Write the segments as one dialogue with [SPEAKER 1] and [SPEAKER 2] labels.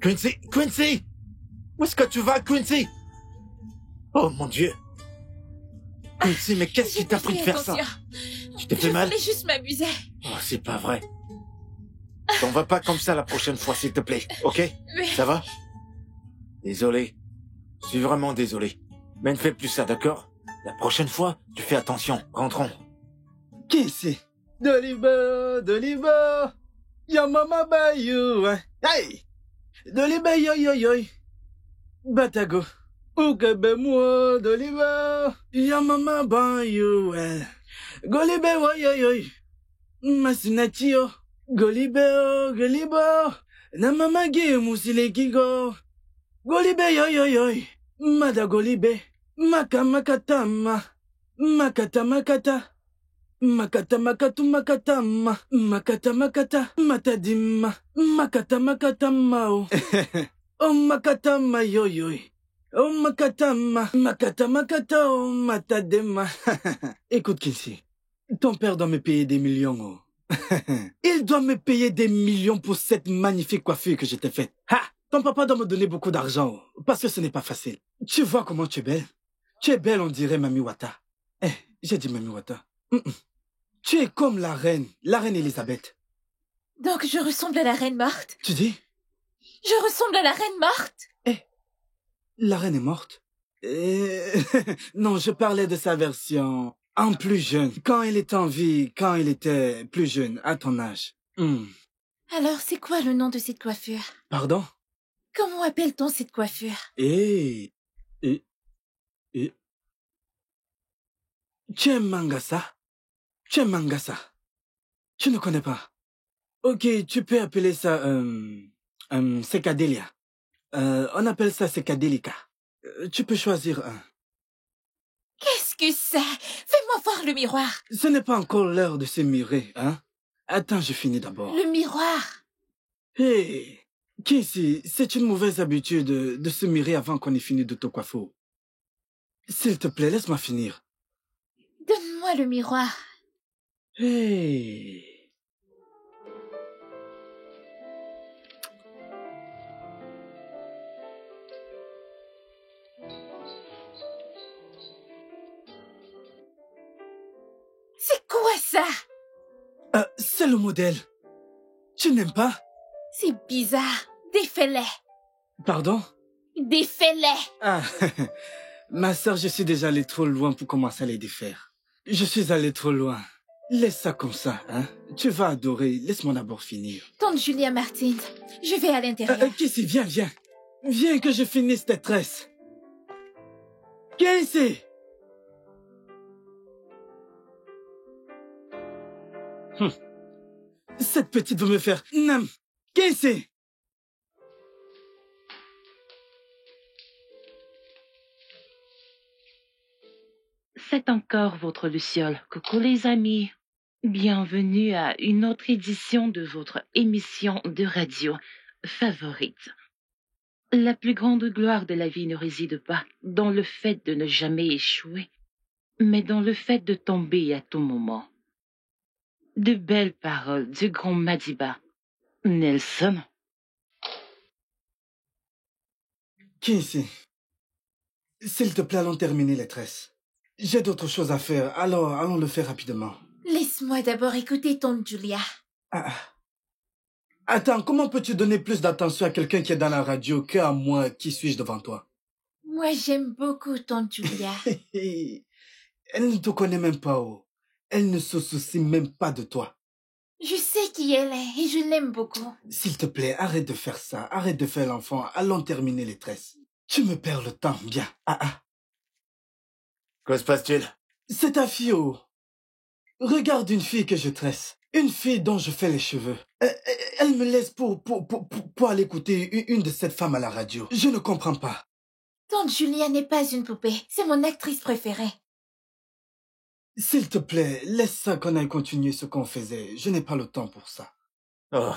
[SPEAKER 1] Quincy! Quincy! Où est-ce que tu vas, Quincy? Oh mon Dieu! Quincy, mais qu'est-ce qui t'a pris de faire ça? Tu t'es fait mal?
[SPEAKER 2] Je voulais juste m'amuser.
[SPEAKER 1] Oh, c'est pas vrai. T'en vas pas comme ça la prochaine fois, s'il te plaît, ok?
[SPEAKER 2] Mais...
[SPEAKER 1] Ça va? Désolé. Je suis vraiment désolé. Mais ne fais plus ça, d'accord? La prochaine fois, tu fais attention. Rentrons.
[SPEAKER 3] Qui c'est? Doliver! Yo mama bayou! Hey! Doliver yo yo yo! Batago! Ukebe moi, Doliver! Yo mama bayou! Golibe wo yo yo! Masinachio! Golibe o, Golibe! Na mama gi musile kigo! Golibe yo yo yo! Mada Golibe! Maka makatama! Makata makata! Makata makatu makatama, makata makata, matadima, makata makata mao. Oh makatama yo yo. Oh makatama, makata makata, oh matadema. Écoute Quincy, ton père doit me payer des millions. Oh. Il doit me payer des millions pour cette magnifique coiffure que je t'ai faite. Ha! Ton papa doit me donner beaucoup d'argent, oh, parce que ce n'est pas facile. Tu vois comment tu es belle? Tu es belle, on dirait Mami Wata. Eh, j'ai dit Mami Wata. Tu es comme la reine Elisabeth.
[SPEAKER 2] Donc je ressemble à la reine morte?
[SPEAKER 3] Tu dis?
[SPEAKER 2] Je ressemble à la reine morte?
[SPEAKER 3] Eh, la reine est morte? Non, je parlais de sa version en plus jeune. Quand elle était en vie, quand elle était plus jeune, à ton âge.
[SPEAKER 2] Alors c'est quoi le nom de cette coiffure?
[SPEAKER 3] Pardon?
[SPEAKER 2] Comment appelle-t-on cette coiffure?
[SPEAKER 3] Tu es Mangasa? Tu es Mangasa. Tu ne connais pas. Ok, tu peux appeler ça, Secadelia. On appelle ça Secadelica. Tu peux choisir un.
[SPEAKER 2] Qu'est-ce que c'est? Fais-moi voir le miroir.
[SPEAKER 3] Ce n'est pas encore l'heure de se mirer, hein? Attends, je finis d'abord.
[SPEAKER 2] Le miroir.
[SPEAKER 3] Hey, Casey, c'est une mauvaise habitude de se mirer avant qu'on ait fini de te coiffer. S'il te plaît, laisse-moi finir.
[SPEAKER 2] Donne-moi le miroir.
[SPEAKER 3] Hey.
[SPEAKER 2] C'est quoi ça?
[SPEAKER 3] C'est le modèle. Tu n'aimes pas?
[SPEAKER 2] C'est bizarre. Défais-les.
[SPEAKER 3] Pardon?
[SPEAKER 2] Défais-les.
[SPEAKER 3] Ah, ma sœur, je suis déjà allé trop loin pour commencer à les défaire. Je suis allé trop loin. Laisse ça comme ça, hein. Tu vas adorer. Laisse-moi d'abord finir.
[SPEAKER 2] Tante Julia Martins, je vais à l'intérieur.
[SPEAKER 3] Kissy, viens, viens. Viens que je finisse tes tresses. Quincy! Cette petite veut me faire... Non! Quincy!
[SPEAKER 4] C'est encore votre Luciole. Coucou les amis. Bienvenue à une autre édition de votre émission de radio favorite. La plus grande gloire de la vie ne réside pas dans le fait de ne jamais échouer, mais dans le fait de tomber à tout moment. De belles paroles du grand Madiba. Nelson.
[SPEAKER 3] Quincy, s'il te plaît, allons terminer les tresses. J'ai d'autres choses à faire, alors allons le faire rapidement.
[SPEAKER 2] Laisse-moi d'abord écouter Tante Julia.
[SPEAKER 3] Attends, comment peux-tu donner plus d'attention à quelqu'un qui est dans la radio qu'à moi qui suis-je devant toi?
[SPEAKER 2] Moi, j'aime beaucoup Tante Julia.
[SPEAKER 3] Elle ne te connaît même pas, oh. Elle ne se soucie même pas de toi.
[SPEAKER 2] Je sais qui elle est et je l'aime beaucoup.
[SPEAKER 3] S'il te plaît, arrête de faire ça. Arrête de faire l'enfant. Allons terminer les tresses. Tu me perds le temps, bien.
[SPEAKER 1] Que se passe-t-il?
[SPEAKER 3] C'est ta fille, oh. Regarde une fille que je tresse. Une fille dont je fais les cheveux. Elle me laisse pour aller écouter une de ces femmes à la radio. Je ne comprends pas.
[SPEAKER 2] Tante Julia n'est pas une poupée. C'est mon actrice préférée.
[SPEAKER 3] S'il te plaît, laisse ça qu'on aille continuer ce qu'on faisait. Je n'ai pas le temps pour ça.
[SPEAKER 1] Oh,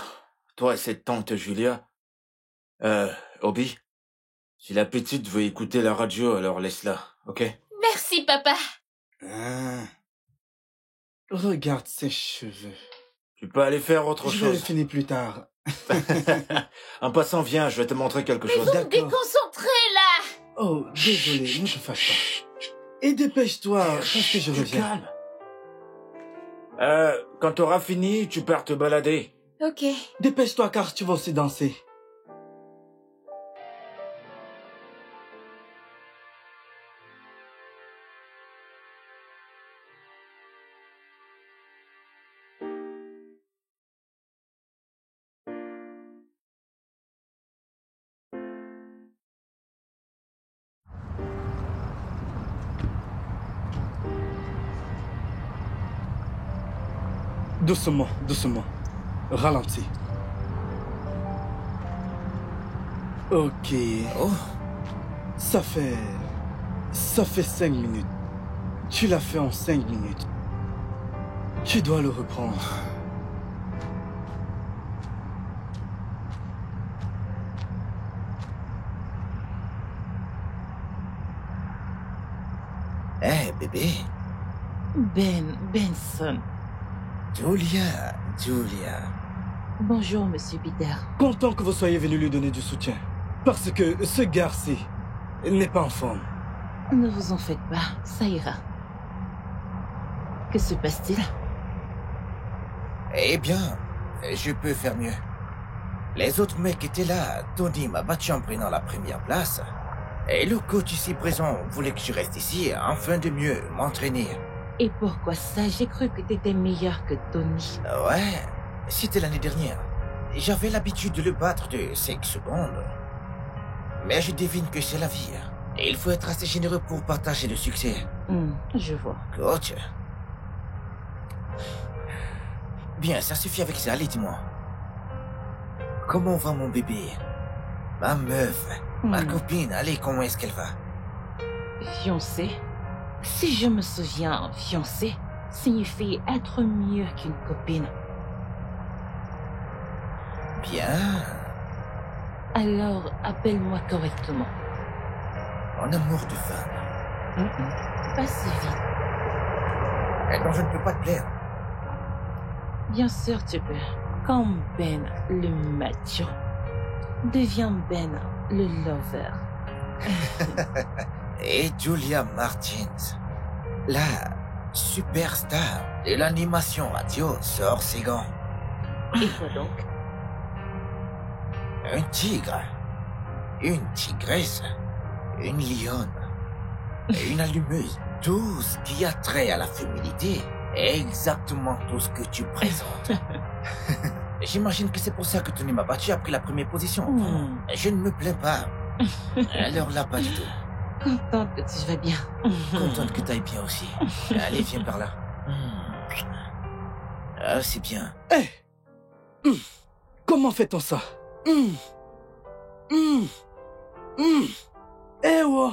[SPEAKER 1] toi et cette tante Julia. Obi, si la petite veut écouter la radio, alors laisse-la, ok?
[SPEAKER 2] Merci, papa.
[SPEAKER 3] Regarde ses cheveux.
[SPEAKER 1] Tu peux aller faire autre
[SPEAKER 3] Je vais le
[SPEAKER 1] chose.
[SPEAKER 3] finir plus tard.
[SPEAKER 1] En passant, viens, je vais te montrer quelque chose.
[SPEAKER 2] Vous me déconcentrez, là.
[SPEAKER 3] Oh, désolé, ne te fâche pas. Et dépêche-toi, parce que je reviens.
[SPEAKER 1] Calme. Quand t'auras fini, tu pars te balader.
[SPEAKER 2] Ok.
[SPEAKER 3] Dépêche-toi, car tu vas aussi danser. Doucement, doucement. Ralentis. Ok.
[SPEAKER 1] Oh.
[SPEAKER 3] Ça fait 5 minutes. Tu l'as fait en 5 minutes. Tu dois le reprendre.
[SPEAKER 5] Hé, bébé.
[SPEAKER 4] Benson.
[SPEAKER 5] Julia.
[SPEAKER 4] Bonjour, Monsieur Peter.
[SPEAKER 3] Content que vous soyez venu lui donner du soutien. Parce que ce garçon n'est pas en forme.
[SPEAKER 4] Ne vous en faites pas, ça ira. Que se passe-t-il?
[SPEAKER 5] Eh bien, je peux faire mieux. Les autres mecs étaient là. Tony m'a battu en prenant la première place. Et le coach ici présent voulait que je reste ici afin de mieux m'entraîner.
[SPEAKER 4] Et pourquoi ça? J'ai cru que t'étais meilleur que Tony.
[SPEAKER 5] Ouais, c'était l'année dernière. J'avais l'habitude de le battre de 5 secondes. Mais je devine que c'est la vie. Et il faut être assez généreux pour partager le succès.
[SPEAKER 4] Je vois.
[SPEAKER 5] Coach. Bien, ça suffit avec ça, allez, dis-moi. Comment va mon bébé? Ma meuf, ma copine, allez, comment est-ce qu'elle va?
[SPEAKER 4] Fiancée? Si je me souviens, fiancée signifie être mieux qu'une copine.
[SPEAKER 5] Bien.
[SPEAKER 4] Alors, appelle-moi correctement.
[SPEAKER 5] Mon amour de femme.
[SPEAKER 4] Pas si vite.
[SPEAKER 5] Non, je ne peux pas te plaire.
[SPEAKER 4] Bien sûr, tu peux. Comme Ben, le macho. Deviens Ben, le lover.
[SPEAKER 5] Et Julia Martins, la superstar de l'animation radio, sort ses gants.
[SPEAKER 4] Et quoi donc?
[SPEAKER 5] Un tigre, une tigresse, une lionne, et une allumeuse. Tout ce qui a trait à la féminité est exactement tout ce que tu présentes. J'imagine que c'est pour ça que Tony m'a battu a pris la première position. Je ne me plains pas. Alors là, pas du tout.
[SPEAKER 4] Contente que tu vas bien.
[SPEAKER 5] Contente que t'ailles bien aussi. Allez, viens par là. Ah, c'est bien.
[SPEAKER 3] Hé Comment fait-on ça Eh oh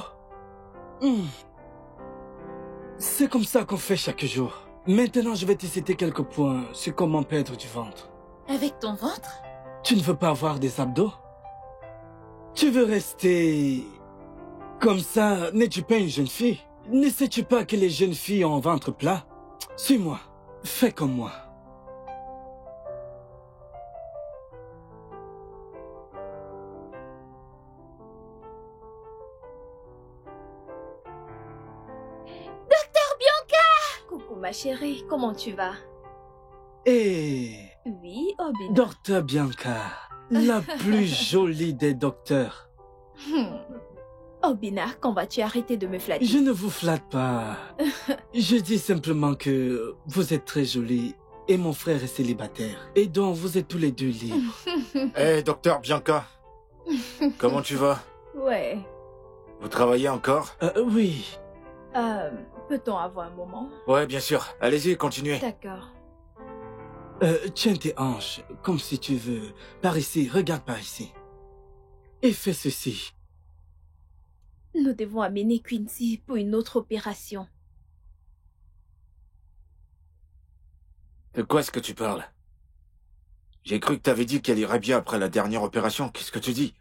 [SPEAKER 3] C'est comme ça qu'on fait chaque jour. Maintenant, je vais te citer quelques points sur comment perdre du ventre.
[SPEAKER 2] Avec ton ventre?
[SPEAKER 3] Tu ne veux pas avoir des abdos? Tu veux rester... Comme ça, n'es-tu pas une jeune fille? Ne sais-tu pas que les jeunes filles ont un ventre plat? Suis-moi. Fais comme moi.
[SPEAKER 6] Coucou ma chérie, comment tu vas?
[SPEAKER 3] Et...
[SPEAKER 6] Oui, Obina.
[SPEAKER 3] Docteur Bianca, la plus jolie des docteurs.
[SPEAKER 6] Obina, quand vas-tu arrêter de me flatter?
[SPEAKER 3] Je ne vous flatte pas. Je dis simplement que vous êtes très jolie et mon frère est célibataire. Et donc vous êtes tous les deux libres.
[SPEAKER 1] Hé, docteur Bianca. Comment tu vas?
[SPEAKER 6] Ouais.
[SPEAKER 1] Vous travaillez encore?
[SPEAKER 3] Oui.
[SPEAKER 6] Peut-on avoir un moment?
[SPEAKER 1] Ouais, bien sûr. Allez-y, continuez.
[SPEAKER 6] D'accord.
[SPEAKER 3] Tiens tes hanches, comme si tu veux. Par ici, regarde par ici. Et fais ceci.
[SPEAKER 6] Nous devons amener Quincy pour une autre opération.
[SPEAKER 1] De quoi est-ce que tu parles? J'ai cru que t'avais dit qu'elle irait bien après la dernière opération. Qu'est-ce que tu dis?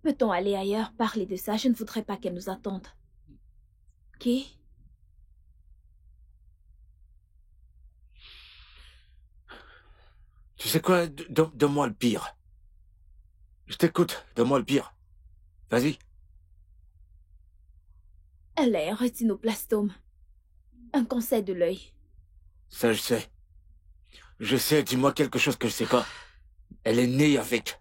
[SPEAKER 6] Peut-on aller ailleurs parler de ça? Je ne voudrais pas qu'elle nous attende. Ok?
[SPEAKER 1] Tu sais quoi? Donne-moi le pire. Je t'écoute. Donne-moi le pire. Vas-y.
[SPEAKER 6] Elle a un rétinoblastome. Un cancer de l'œil.
[SPEAKER 1] Ça, je sais. Je sais, dis-moi quelque chose que je sais pas. Elle est née avec.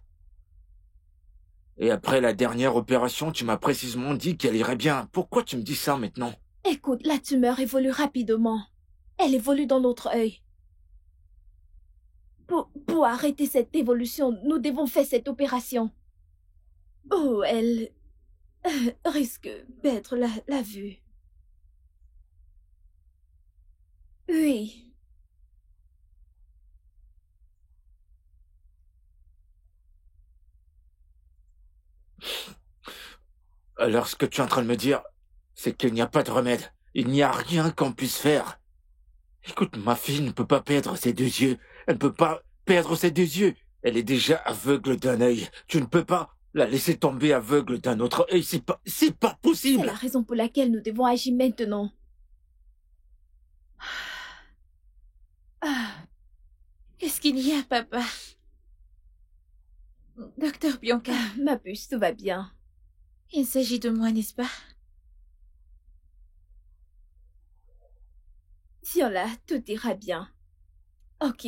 [SPEAKER 1] Et après la dernière opération, tu m'as précisément dit qu'elle irait bien. Pourquoi tu me dis ça maintenant?
[SPEAKER 6] Écoute, la tumeur évolue rapidement. Elle évolue dans notre œil. Pour arrêter cette évolution, nous devons faire cette opération. Oh, elle risque de perdre la vue. Oui.
[SPEAKER 1] Alors ce que tu es en train de me dire, c'est qu'il n'y a pas de remède. Il n'y a rien qu'on puisse faire. Écoute, ma fille ne peut pas perdre ses deux yeux. Elle ne peut pas perdre ses deux yeux. Elle est déjà aveugle d'un œil. Tu ne peux pas la laisser tomber aveugle d'un autre œil. C'est pas
[SPEAKER 6] C'est
[SPEAKER 1] possible.
[SPEAKER 6] la raison pour laquelle nous devons agir maintenant.
[SPEAKER 2] Qu'est-ce qu'il y a, papa? Docteur Bianca,
[SPEAKER 6] Ma puce, tout va bien.
[SPEAKER 2] il s'agit de moi, n'est-ce pas?
[SPEAKER 6] Tiens-là, tout ira bien. Ok?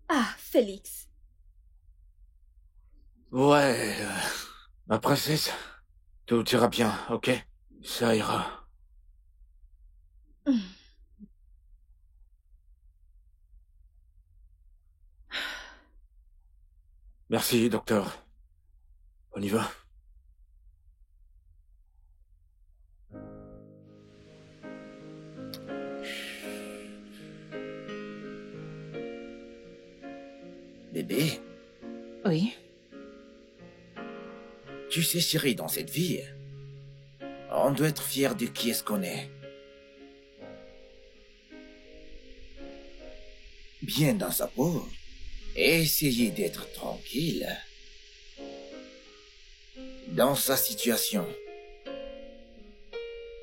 [SPEAKER 6] Ah, Félix.
[SPEAKER 1] Ouais, ma princesse, tout ira bien, ok? Ça ira. Merci, docteur. On y va.
[SPEAKER 5] Bébé,
[SPEAKER 2] Oui.
[SPEAKER 5] tu sais, chérie, dans cette vie, on doit être fier de qui est-ce qu'on est. Bien dans sa peau. Et essayer d'être tranquille. Dans sa situation.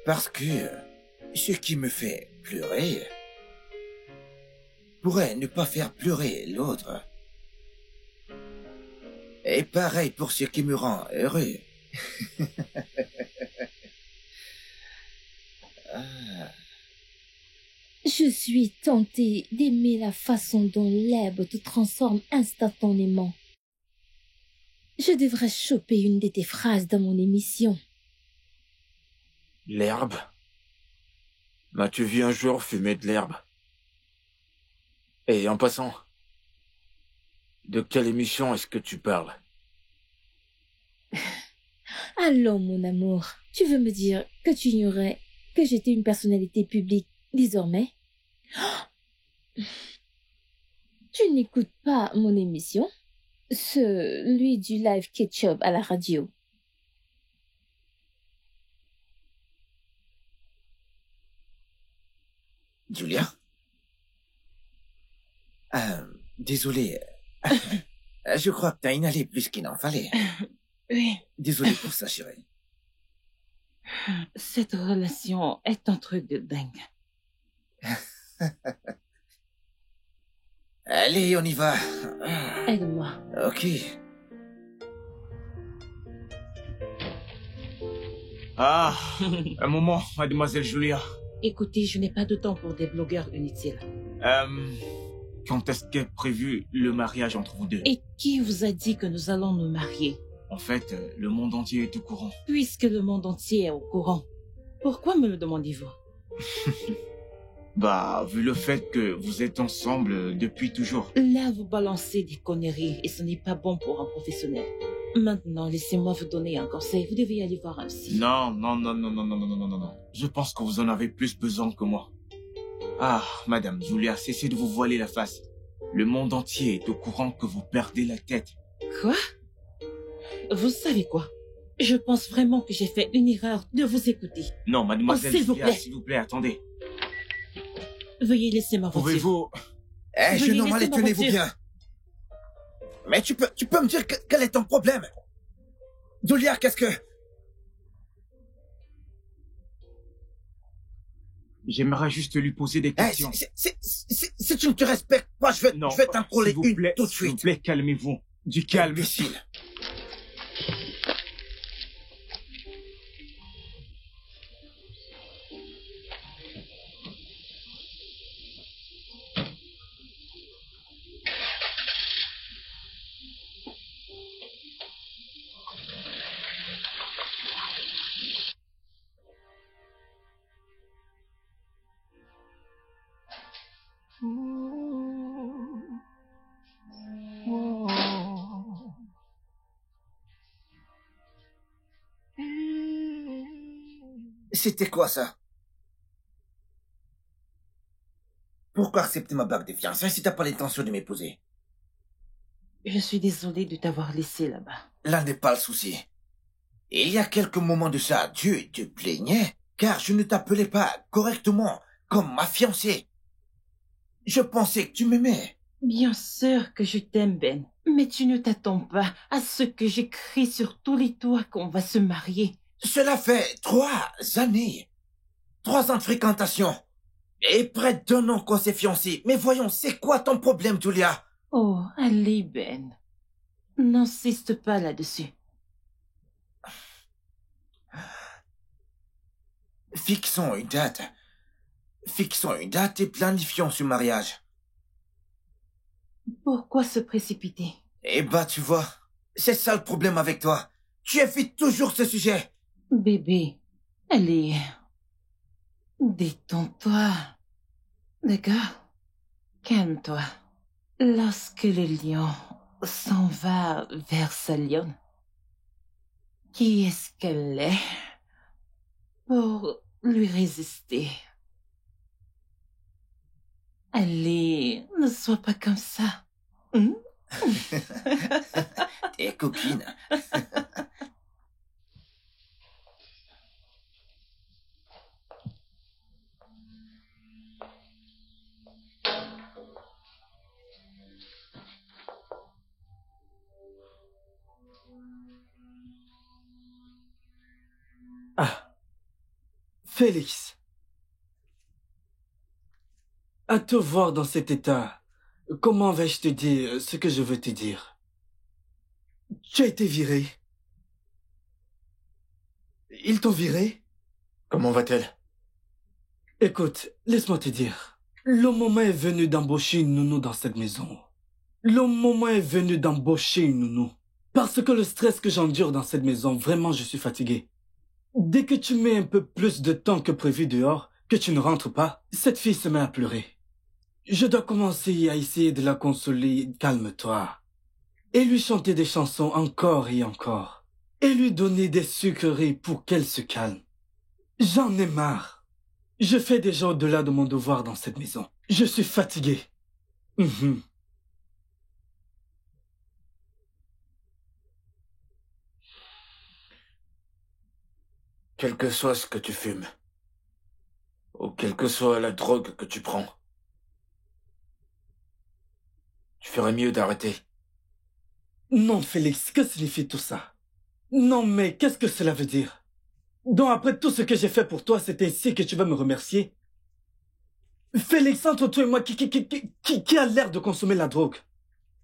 [SPEAKER 5] Parce que ce qui me fait pleurer pourrait ne pas faire pleurer l'autre. Et pareil pour ce qui me rend heureux.
[SPEAKER 6] Je suis tentée d'aimer la façon dont l'herbe te transforme instantanément. Je devrais choper une de tes phrases dans mon émission.
[SPEAKER 1] L'herbe? M'as-tu vu un jour fumer de l'herbe? Et en passant, De quelle émission est-ce que tu parles?
[SPEAKER 6] Allons, mon amour, tu veux me dire que tu ignorais que j'étais une personnalité publique désormais? Tu n'écoutes pas mon émission? Celui du live ketchup à la radio.
[SPEAKER 5] Julia? Désolé. Je crois que t'as inhalé plus qu'il n'en fallait.
[SPEAKER 4] Oui,
[SPEAKER 5] Désolé pour ça, chérie.
[SPEAKER 4] cette relation est un truc de dingue.
[SPEAKER 5] Allez, on y va.
[SPEAKER 4] Aide-moi.
[SPEAKER 5] Ok.
[SPEAKER 7] Ah, un moment, mademoiselle Julia.
[SPEAKER 4] Écoutez, je n'ai pas de temps pour des blogueurs inutiles.
[SPEAKER 7] Quand est-ce qu'est prévu le mariage entre vous deux?
[SPEAKER 4] Et qui vous a dit que nous allons nous marier?
[SPEAKER 7] En fait, le monde entier est au courant.
[SPEAKER 4] Puisque le monde entier est au courant, pourquoi me le demandez-vous?
[SPEAKER 7] Bah, vu le fait que vous êtes ensemble depuis toujours.
[SPEAKER 4] Là, vous balancez des conneries et ce n'est pas bon pour un professionnel. Maintenant, laissez-moi vous donner un conseil. Vous devez aller voir un psy.
[SPEAKER 7] Non, non, non, non, non, non, non, non, non, non, non. Je pense que vous en avez plus besoin que moi. Ah, madame Julia, cessez de vous voiler la face. Le monde entier est au courant que vous perdez la tête.
[SPEAKER 4] Quoi? Vous savez quoi? Je pense vraiment que j'ai fait une erreur de vous écouter.
[SPEAKER 7] Non, mademoiselle
[SPEAKER 4] s'il vous
[SPEAKER 7] Julia,
[SPEAKER 4] plaît.
[SPEAKER 7] s'il vous plaît, attendez.
[SPEAKER 4] Veuillez laisser ma voiture.
[SPEAKER 7] Pouvez-vous...
[SPEAKER 5] Eh,
[SPEAKER 4] Veuillez
[SPEAKER 5] jeune homme, allez,
[SPEAKER 4] laisser ma
[SPEAKER 5] tenez-vous
[SPEAKER 4] voiture.
[SPEAKER 5] bien. Mais tu peux me dire quel est ton problème? Julia, qu'est-ce que...
[SPEAKER 7] J'aimerais juste lui poser des
[SPEAKER 5] Eh,
[SPEAKER 7] questions.
[SPEAKER 5] si tu ne te respectes pas, je vais t'en coller
[SPEAKER 7] s'il vous
[SPEAKER 5] une
[SPEAKER 7] plaît,
[SPEAKER 5] tout de
[SPEAKER 7] s'il vous
[SPEAKER 5] suite.
[SPEAKER 7] plaît, calmez-vous. Du calme.
[SPEAKER 5] Imbécile. C'était quoi ça? Pourquoi accepter ma bague de fiançailles si t'as pas l'intention de m'épouser?
[SPEAKER 4] Je suis désolée de t'avoir laissé là-bas.
[SPEAKER 5] Là n'est pas le souci. Il y a quelques moments de ça, tu te plaignais, car je ne t'appelais pas correctement comme ma fiancée. Je pensais que tu m'aimais.
[SPEAKER 4] Bien sûr que je t'aime, Ben. Mais tu ne t'attends pas à ce que j'écris sur tous les toits qu'on va se marier.
[SPEAKER 5] Cela fait 3 années. 3 ans de fréquentation. Et près d'1 an qu'on s'est fiancés. Mais voyons, c'est quoi ton problème, Julia?
[SPEAKER 4] Oh, allez, Ben. N'insiste pas là-dessus.
[SPEAKER 5] Fixons une date. Fixons une date et planifions ce mariage.
[SPEAKER 4] Pourquoi se précipiter?
[SPEAKER 5] Eh ben, tu vois, c'est ça le problème avec toi. Tu évites toujours ce sujet.
[SPEAKER 4] Bébé, allez. Détends-toi. D'accord? Calme-toi. Lorsque le lion s'en va vers sa lionne, qui est-ce qu'elle est pour lui résister? Allez, ne sois pas comme ça. Hein?
[SPEAKER 5] T'es coquine.
[SPEAKER 3] Ah, Félix. À te voir dans cet état, comment vais-je te dire ce que je veux te dire? Tu as été viré. Ils t'ont viré?
[SPEAKER 1] Comment va-t-elle?
[SPEAKER 3] Écoute, laisse-moi te dire. Le moment est venu d'embaucher une nounou dans cette maison. Le moment est venu d'embaucher une nounou. Parce que le stress que j'endure dans cette maison, vraiment, je suis fatigué. Dès que tu mets un peu plus de temps que prévu dehors, que tu ne rentres pas, cette fille se met à pleurer. Je dois commencer à essayer de la consoler. Calme-toi. et lui chanter des chansons encore et encore, et lui donner des sucreries pour qu'elle se calme. J'en ai marre. Je fais déjà au-delà de mon devoir dans cette maison. Je suis fatigué. Mhm.
[SPEAKER 1] Quel que soit ce que tu fumes, ou quelle que soit la drogue que tu prends, tu ferais mieux d'arrêter.
[SPEAKER 3] Non, Félix, que signifie tout ça? Non, mais qu'est-ce que cela veut dire? Donc après tout ce que j'ai fait pour toi, c'est ainsi que tu vas me remercier? Félix, entre toi et moi, qui a l'air de consommer la drogue?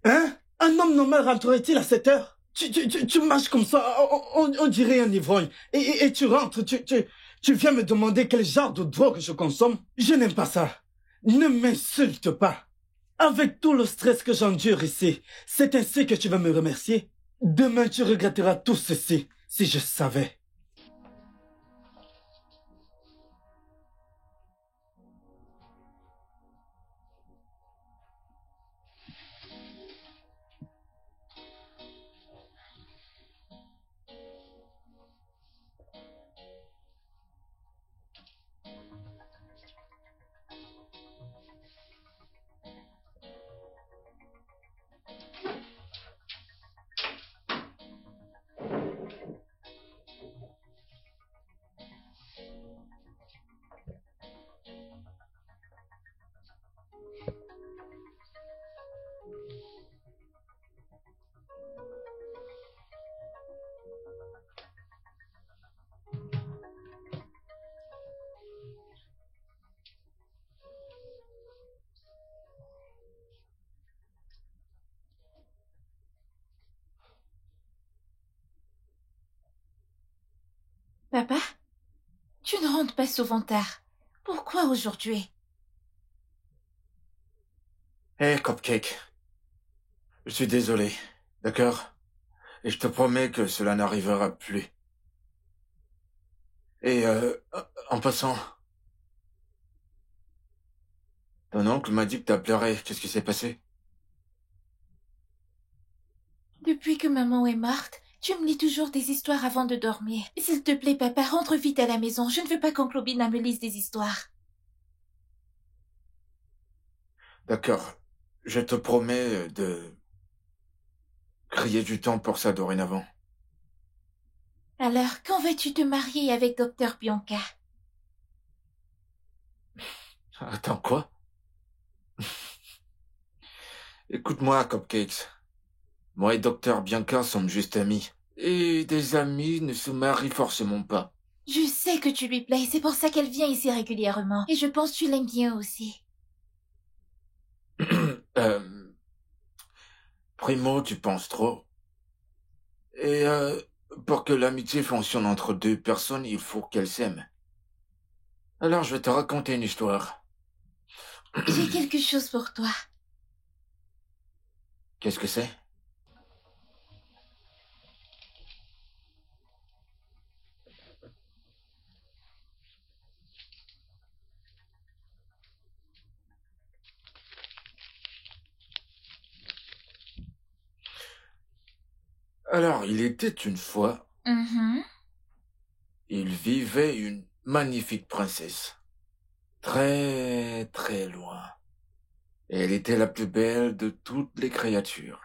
[SPEAKER 3] Hein? Un homme normal rentrerait-il à cette heure? Tu marches comme ça, on dirait un ivrogne. Et tu rentres, tu viens me demander quel genre de drogue je consomme? Je n'aime pas ça. Ne m'insulte pas. Avec tout le stress que j'endure ici, c'est ainsi que tu vas me remercier? Demain, tu regretteras tout ceci, si je savais.
[SPEAKER 2] Papa, tu ne rentres pas souvent tard. Pourquoi aujourd'hui?
[SPEAKER 1] Hé, Cupcake. Je suis désolé, d'accord? Et je te promets que cela n'arrivera plus. Et, en passant, ton oncle m'a dit que t'as pleuré. Qu'est-ce qui s'est passé?
[SPEAKER 2] Depuis que maman est morte, tu me lis toujours des histoires avant de dormir. S'il te plaît, papa, rentre vite à la maison. Je ne veux pas qu'oncle Obina me lise des histoires.
[SPEAKER 1] D'accord. Je te promets de crier du temps pour ça dorénavant.
[SPEAKER 2] Alors, quand vas-tu te marier avec Docteur Bianca?
[SPEAKER 1] Attends, quoi? Écoute-moi, Cupcakes. Moi et Docteur Bianca sommes juste amis. Et des amis ne se marient forcément pas.
[SPEAKER 2] Je sais que tu lui plais, c'est pour ça qu'elle vient ici régulièrement. Et je pense que tu l'aimes bien aussi.
[SPEAKER 1] Primo, tu penses trop. Et pour que l'amitié fonctionne entre deux personnes, il faut qu'elles s'aiment. Alors je vais te raconter une histoire.
[SPEAKER 2] J'ai quelque chose pour toi.
[SPEAKER 1] Qu'est-ce que c'est? Alors, il était une fois, il vivait une magnifique princesse. Très, très loin. Et elle était la plus belle de toutes les créatures.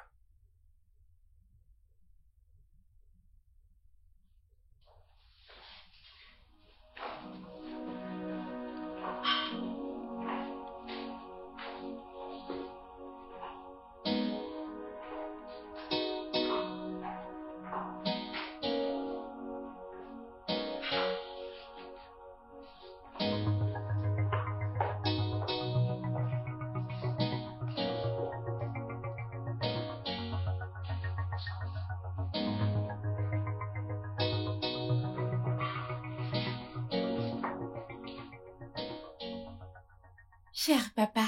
[SPEAKER 2] Cher papa,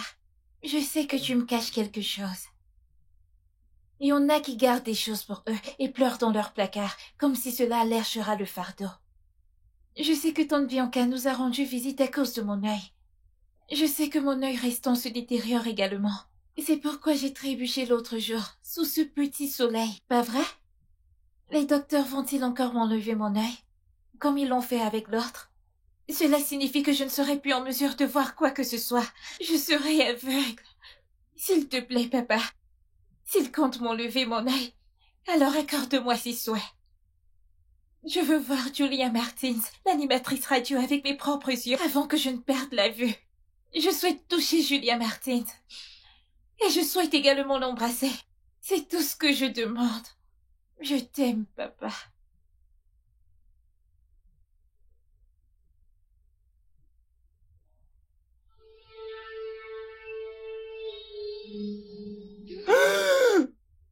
[SPEAKER 2] je sais que tu me caches quelque chose. Il y en a qui gardent des choses pour eux et pleurent dans leur placard, comme si cela allègera le fardeau. Je sais que tante Bianca nous a rendu visite à cause de mon œil. Je sais que mon œil restant se détériore également. C'est pourquoi j'ai trébuché l'autre jour, sous ce petit soleil, pas vrai? Les docteurs vont-ils encore m'enlever mon œil, comme ils l'ont fait avec l'autre? Cela signifie que je ne serai plus en mesure de voir quoi que ce soit. Je serai aveugle. S'il te plaît, papa, s'il compte m'enlever mon œil, alors accorde-moi ses souhaits. Je veux voir Julia Martins, l'animatrice radio, avec mes propres yeux, avant que je ne perde la vue. Je souhaite toucher Julia Martins. Et je souhaite également l'embrasser. C'est tout ce que je demande. Je t'aime, papa.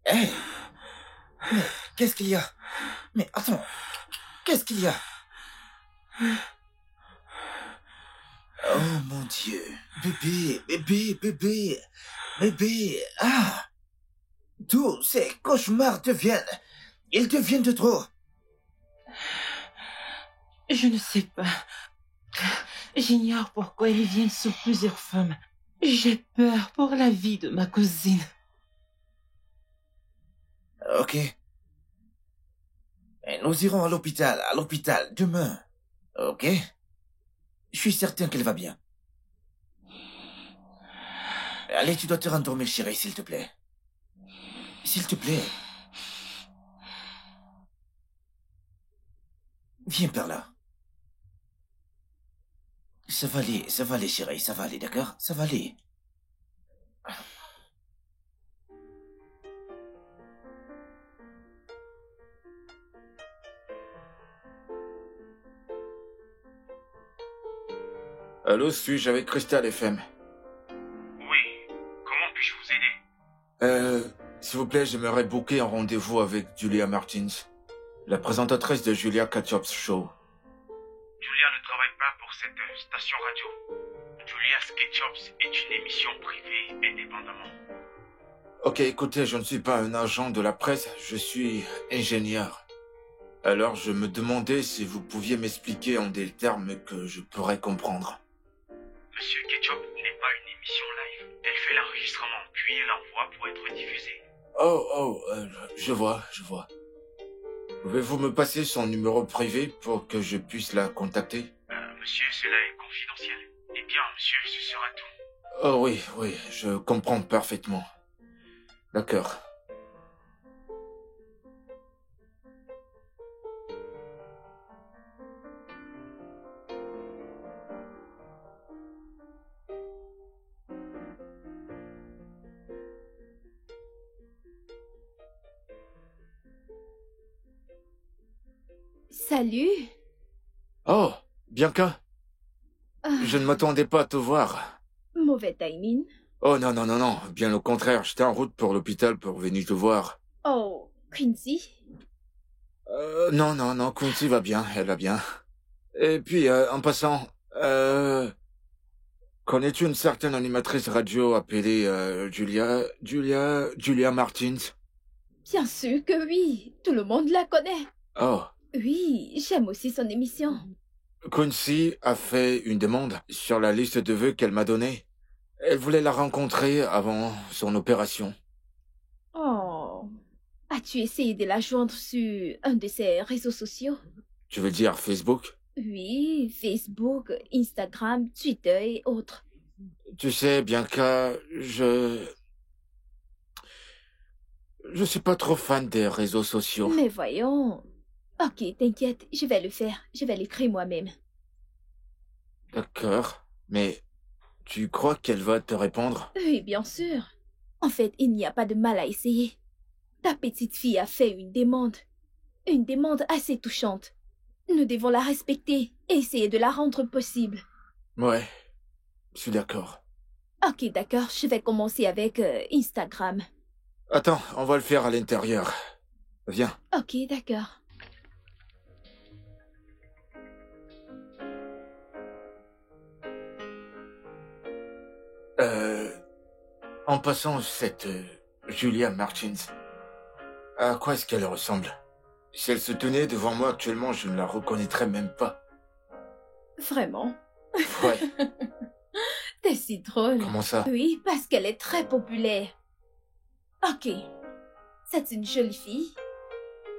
[SPEAKER 5] Hey! Mais qu'est-ce qu'il y a? Mais attends, qu'est-ce qu'il y a? Oh mon Dieu, bébé, ah! Tous ces cauchemars ils deviennent de trop.
[SPEAKER 4] Je ne sais pas. J'ignore pourquoi ils viennent sous plusieurs formes. J'ai peur pour la vie de ma cousine.
[SPEAKER 5] Ok. Et nous irons à l'hôpital demain. Ok? Je suis certain qu'elle va bien. Allez, tu dois te rendormir, chérie, s'il te plaît. S'il te plaît. Viens par là. Ça va aller, chérie, ça va aller, d'accord? Ça va aller.
[SPEAKER 1] Allô, suis-je avec Crystal FM?
[SPEAKER 7] Oui, comment puis-je vous aider?
[SPEAKER 1] S'il vous plaît, j'aimerais booker un rendez-vous avec Julia Martins, la présentatrice de Julia Ketchup's Show.
[SPEAKER 7] Julia ne travaille pas pour cette station radio. Julia's Ketchups est une émission privée indépendamment.
[SPEAKER 1] Ok, écoutez, je ne suis pas un agent de la presse, je suis ingénieur. Alors, je me demandais si vous pouviez m'expliquer en des termes que je pourrais comprendre.
[SPEAKER 7] Monsieur Ketchup n'est pas une émission live. Elle fait l'enregistrement, puis elle l'envoie pour être diffusée.
[SPEAKER 1] Je vois. Pouvez-vous me passer son numéro privé pour que je puisse la contacter?
[SPEAKER 7] Monsieur, cela est confidentiel. Eh bien, monsieur, ce sera tout.
[SPEAKER 1] Oh oui, je comprends parfaitement. D'accord.
[SPEAKER 6] Salut.
[SPEAKER 1] Oh, Bianca,
[SPEAKER 6] Ah,
[SPEAKER 1] je ne m'attendais pas à te voir.
[SPEAKER 6] mauvais timing.
[SPEAKER 1] Oh non, bien au contraire, j'étais en route pour l'hôpital pour venir te voir.
[SPEAKER 6] Oh, Quincy.
[SPEAKER 1] Non, Quincy va bien, elle va bien. Et puis, en passant, connais-tu une certaine animatrice radio appelée Julia Martins?
[SPEAKER 6] Bien sûr que oui. Tout le monde la connaît.
[SPEAKER 1] Oh,
[SPEAKER 6] Oui, j'aime aussi son émission.
[SPEAKER 1] Quincy a fait une demande sur la liste de vœux qu'elle m'a donnée. Elle voulait la rencontrer avant son opération.
[SPEAKER 6] Oh. As-tu essayé de la joindre sur un de ses réseaux sociaux?
[SPEAKER 1] Tu veux dire Facebook?
[SPEAKER 6] Oui, Facebook, Instagram, Twitter et autres.
[SPEAKER 1] Tu sais, Bianca, je suis pas trop fan des réseaux sociaux.
[SPEAKER 6] Mais voyons. Ok, t'inquiète, je vais le faire. Je vais l'écrire moi-même.
[SPEAKER 1] D'accord, mais tu crois qu'elle va te répondre?
[SPEAKER 6] Oui, bien sûr. En fait, il n'y a pas de mal à essayer. Ta petite fille a fait une demande. Une demande assez touchante. Nous devons la respecter et essayer de la rendre possible.
[SPEAKER 1] Ouais, je suis d'accord.
[SPEAKER 6] Ok, d'accord, je vais commencer avec Instagram.
[SPEAKER 1] Attends, on va le faire à l'intérieur. Viens.
[SPEAKER 6] Ok, d'accord.
[SPEAKER 1] En passant, cette Julia Martins, à quoi est-ce qu'elle ressemble? Si elle se tenait devant moi actuellement, je ne la reconnaîtrais même pas.
[SPEAKER 6] Vraiment?
[SPEAKER 1] Ouais.
[SPEAKER 6] T'es si drôle.
[SPEAKER 1] Comment ça?
[SPEAKER 6] Oui, parce qu'elle est très populaire. Ok. C'est une jolie fille.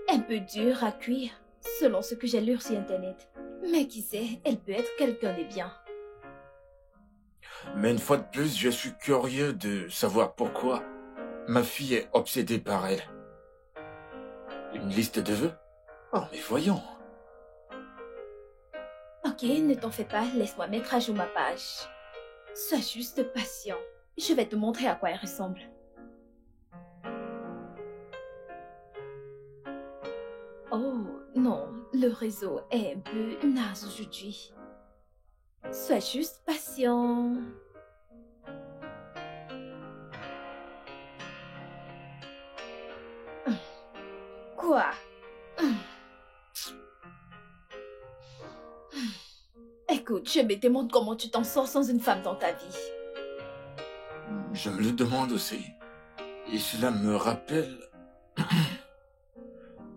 [SPEAKER 6] Un peu dure à cuire, selon ce que j'ai lu sur Internet. Mais qui sait, elle peut être quelqu'un de bien.
[SPEAKER 1] Mais une fois de plus, je suis curieux de savoir pourquoi ma fille est obsédée par elle. Une liste de vœux? Oh, mais voyons.
[SPEAKER 6] Ok, ne t'en fais pas, laisse-moi mettre à jour ma page. Sois juste patient. Je vais te montrer à quoi elle ressemble. Oh, non, le réseau est un peu naze aujourd'hui. Sois juste patient. Quoi? Écoute, je me demande comment tu t'en sors sans une femme dans ta vie.
[SPEAKER 1] Je me le demande aussi. Et cela me rappelle...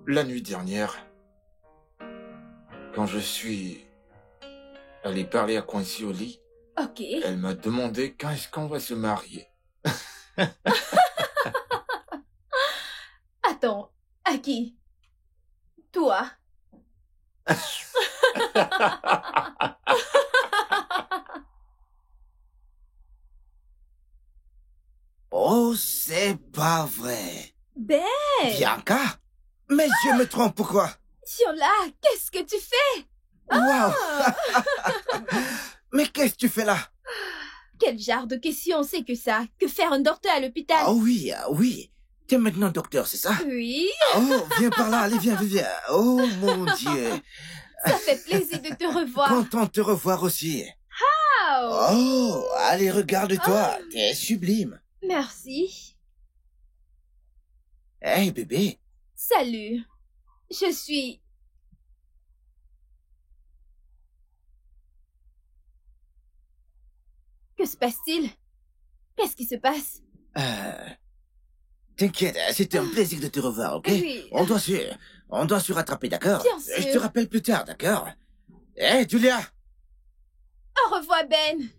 [SPEAKER 1] la nuit dernière, quand je suis allé parler à Quincy au lit,
[SPEAKER 6] Ok.
[SPEAKER 1] elle m'a demandé quand est-ce qu'on va se marier.
[SPEAKER 6] Attends, à qui? Toi?
[SPEAKER 5] Oh, c'est pas vrai.
[SPEAKER 6] Ben,
[SPEAKER 5] Bianca? Mais je me trompe, pourquoi?
[SPEAKER 6] Siola, qu'est-ce que tu fais?
[SPEAKER 5] Waouh! Mais qu'est-ce que tu fais là?
[SPEAKER 6] Quel genre de question c'est que ça? Que faire un docteur à l'hôpital?
[SPEAKER 5] Ah oui, oui. T'es maintenant docteur, c'est ça?
[SPEAKER 6] Oui,
[SPEAKER 5] Oh, viens par là, allez, viens. Oh, mon Dieu.
[SPEAKER 6] ça fait plaisir de te revoir.
[SPEAKER 5] Content de te revoir aussi.
[SPEAKER 6] Wow.
[SPEAKER 5] Oh, allez, regarde-toi, t'es sublime.
[SPEAKER 6] Merci.
[SPEAKER 5] Hey, bébé.
[SPEAKER 6] Salut. Je suis... Que se passe-t-il? Qu'est-ce qui se passe?
[SPEAKER 5] T'inquiète, c'était un plaisir de te revoir, ok?
[SPEAKER 6] Oui.
[SPEAKER 5] On doit se rattraper, d'accord?
[SPEAKER 6] Bien sûr.
[SPEAKER 5] Je te rappelle plus tard, d'accord? Hey, Julia!
[SPEAKER 6] Au revoir, Ben.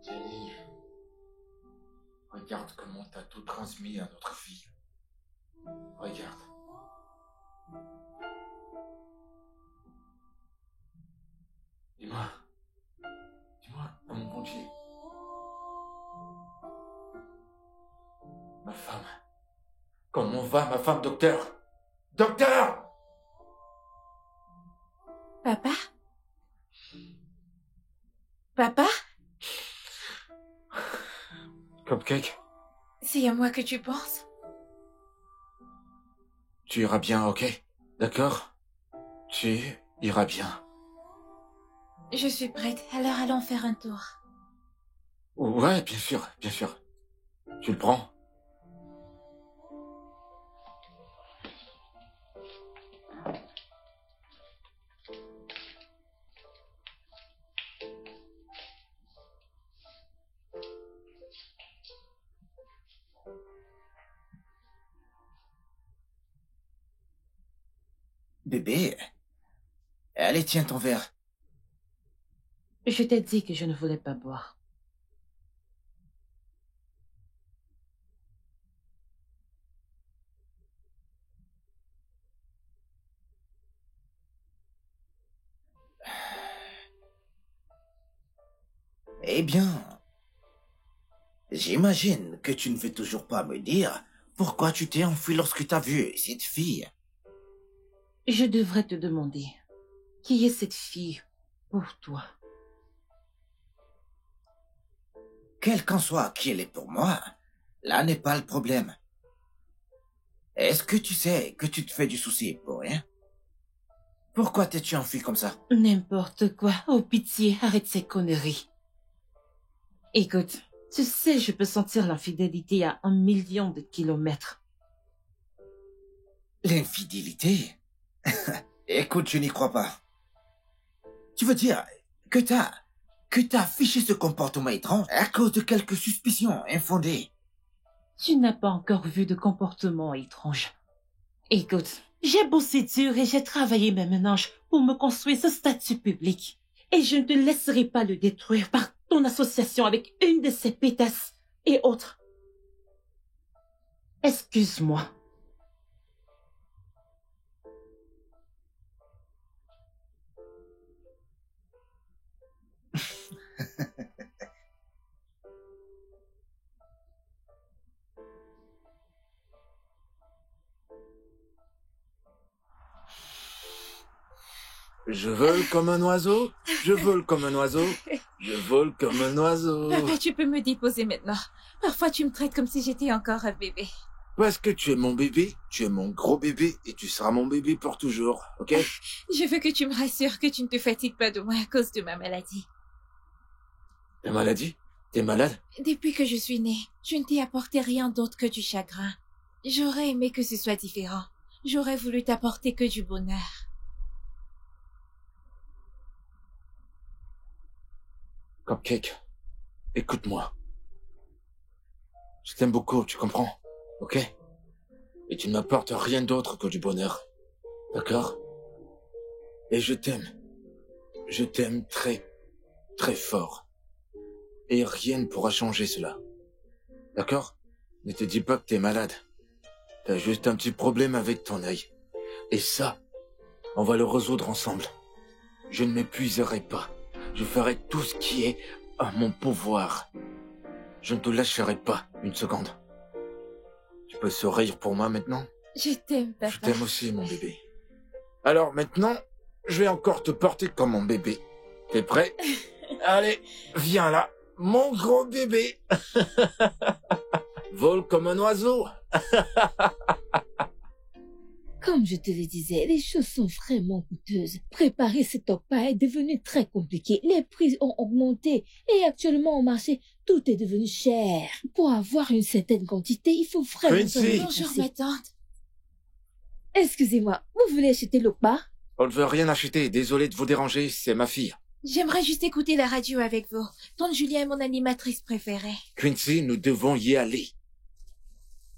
[SPEAKER 1] Jenny, regarde comment t'as tout transmis à notre fille. Regarde. Dis-moi, oh mon bon Dieu. Ma femme. Comment va ma femme, docteur? Docteur!
[SPEAKER 2] Papa? Papa?
[SPEAKER 1] Cupcake,
[SPEAKER 2] C'est à moi que tu penses?
[SPEAKER 1] tu iras bien, ok? D'accord? Tu iras bien.
[SPEAKER 2] Je suis prête, alors allons faire un tour.
[SPEAKER 1] Ouais, bien sûr, bien sûr. Tu le prends?
[SPEAKER 5] Bébé. Allez, tiens ton verre.
[SPEAKER 4] Je t'ai dit que je ne voulais pas boire.
[SPEAKER 5] Eh bien, j'imagine que tu ne veux toujours pas me dire pourquoi tu t'es enfui lorsque t'as vu cette fille.
[SPEAKER 4] Je devrais te demander, qui est cette fille pour toi?
[SPEAKER 5] quel qu'en soit qui elle est pour moi, là n'est pas le problème. Est-ce que tu sais que tu te fais du souci pour rien? Pourquoi t'es-tu enfui comme ça?
[SPEAKER 4] N'importe quoi. Oh, pitié, arrête ces conneries. Écoute, tu sais, je peux sentir l'infidélité à 1 million de kilomètres.
[SPEAKER 5] L'infidélité? Écoute, je n'y crois pas. Tu veux dire que t'as affiché ce comportement étrange à cause de quelques suspicions infondées?
[SPEAKER 4] Tu n'as pas encore vu de comportement étrange. Écoute, j'ai bossé dur et j'ai travaillé mes ménages pour me construire ce statut public. Et je ne te laisserai pas le détruire par ton association avec une de ces pétasses et autres. Excuse-moi.
[SPEAKER 1] Je vole comme un oiseau, je vole comme un oiseau, je vole comme un oiseau.
[SPEAKER 2] Papa, tu peux me déposer maintenant. Parfois, tu me traites comme si j'étais encore un bébé.
[SPEAKER 1] Parce que tu es mon bébé, tu es mon gros bébé et tu seras mon bébé pour toujours, ok?
[SPEAKER 2] Je veux que tu me rassures que tu ne te fatigues pas de moi à cause de ma maladie.
[SPEAKER 1] Ta maladie? T'es malade?
[SPEAKER 2] Depuis que je suis née, je ne t'ai apporté rien d'autre que du chagrin. J'aurais aimé que ce soit différent. J'aurais voulu t'apporter que du bonheur.
[SPEAKER 1] Cupcake, écoute-moi. Je t'aime beaucoup, tu comprends? Ok? Et tu ne m'apportes rien d'autre que du bonheur. D'accord? Et je t'aime. Je t'aime très, très fort. Et rien ne pourra changer cela. D'accord? Ne te dis pas que t'es malade. T'as juste un petit problème avec ton œil. Et ça, on va le résoudre ensemble. Je ne m'épuiserai pas. Je ferai tout ce qui est à mon pouvoir. Je ne te lâcherai pas une seconde. Tu peux sourire pour moi maintenant?
[SPEAKER 2] Je t'aime, papa.
[SPEAKER 1] Je t'aime aussi, mon bébé. Alors maintenant, je vais encore te porter comme mon bébé. T'es prêt? Allez, viens là, mon gros bébé. Vole comme un oiseau.
[SPEAKER 6] Comme je te le disais, les choses sont vraiment coûteuses. Préparer cet repas est devenu très compliqué. Les prix ont augmenté et actuellement au marché, tout est devenu cher. Pour avoir une certaine quantité, il faut vraiment...
[SPEAKER 1] Quincy.
[SPEAKER 2] Bonjour, ma tante.
[SPEAKER 6] Excusez-moi, vous voulez acheter le repas?
[SPEAKER 1] On ne veut rien acheter, désolé de vous déranger, c'est ma fille.
[SPEAKER 2] J'aimerais juste écouter la radio avec vous. Tante Julia est mon animatrice préférée.
[SPEAKER 1] Quincy, nous devons y aller.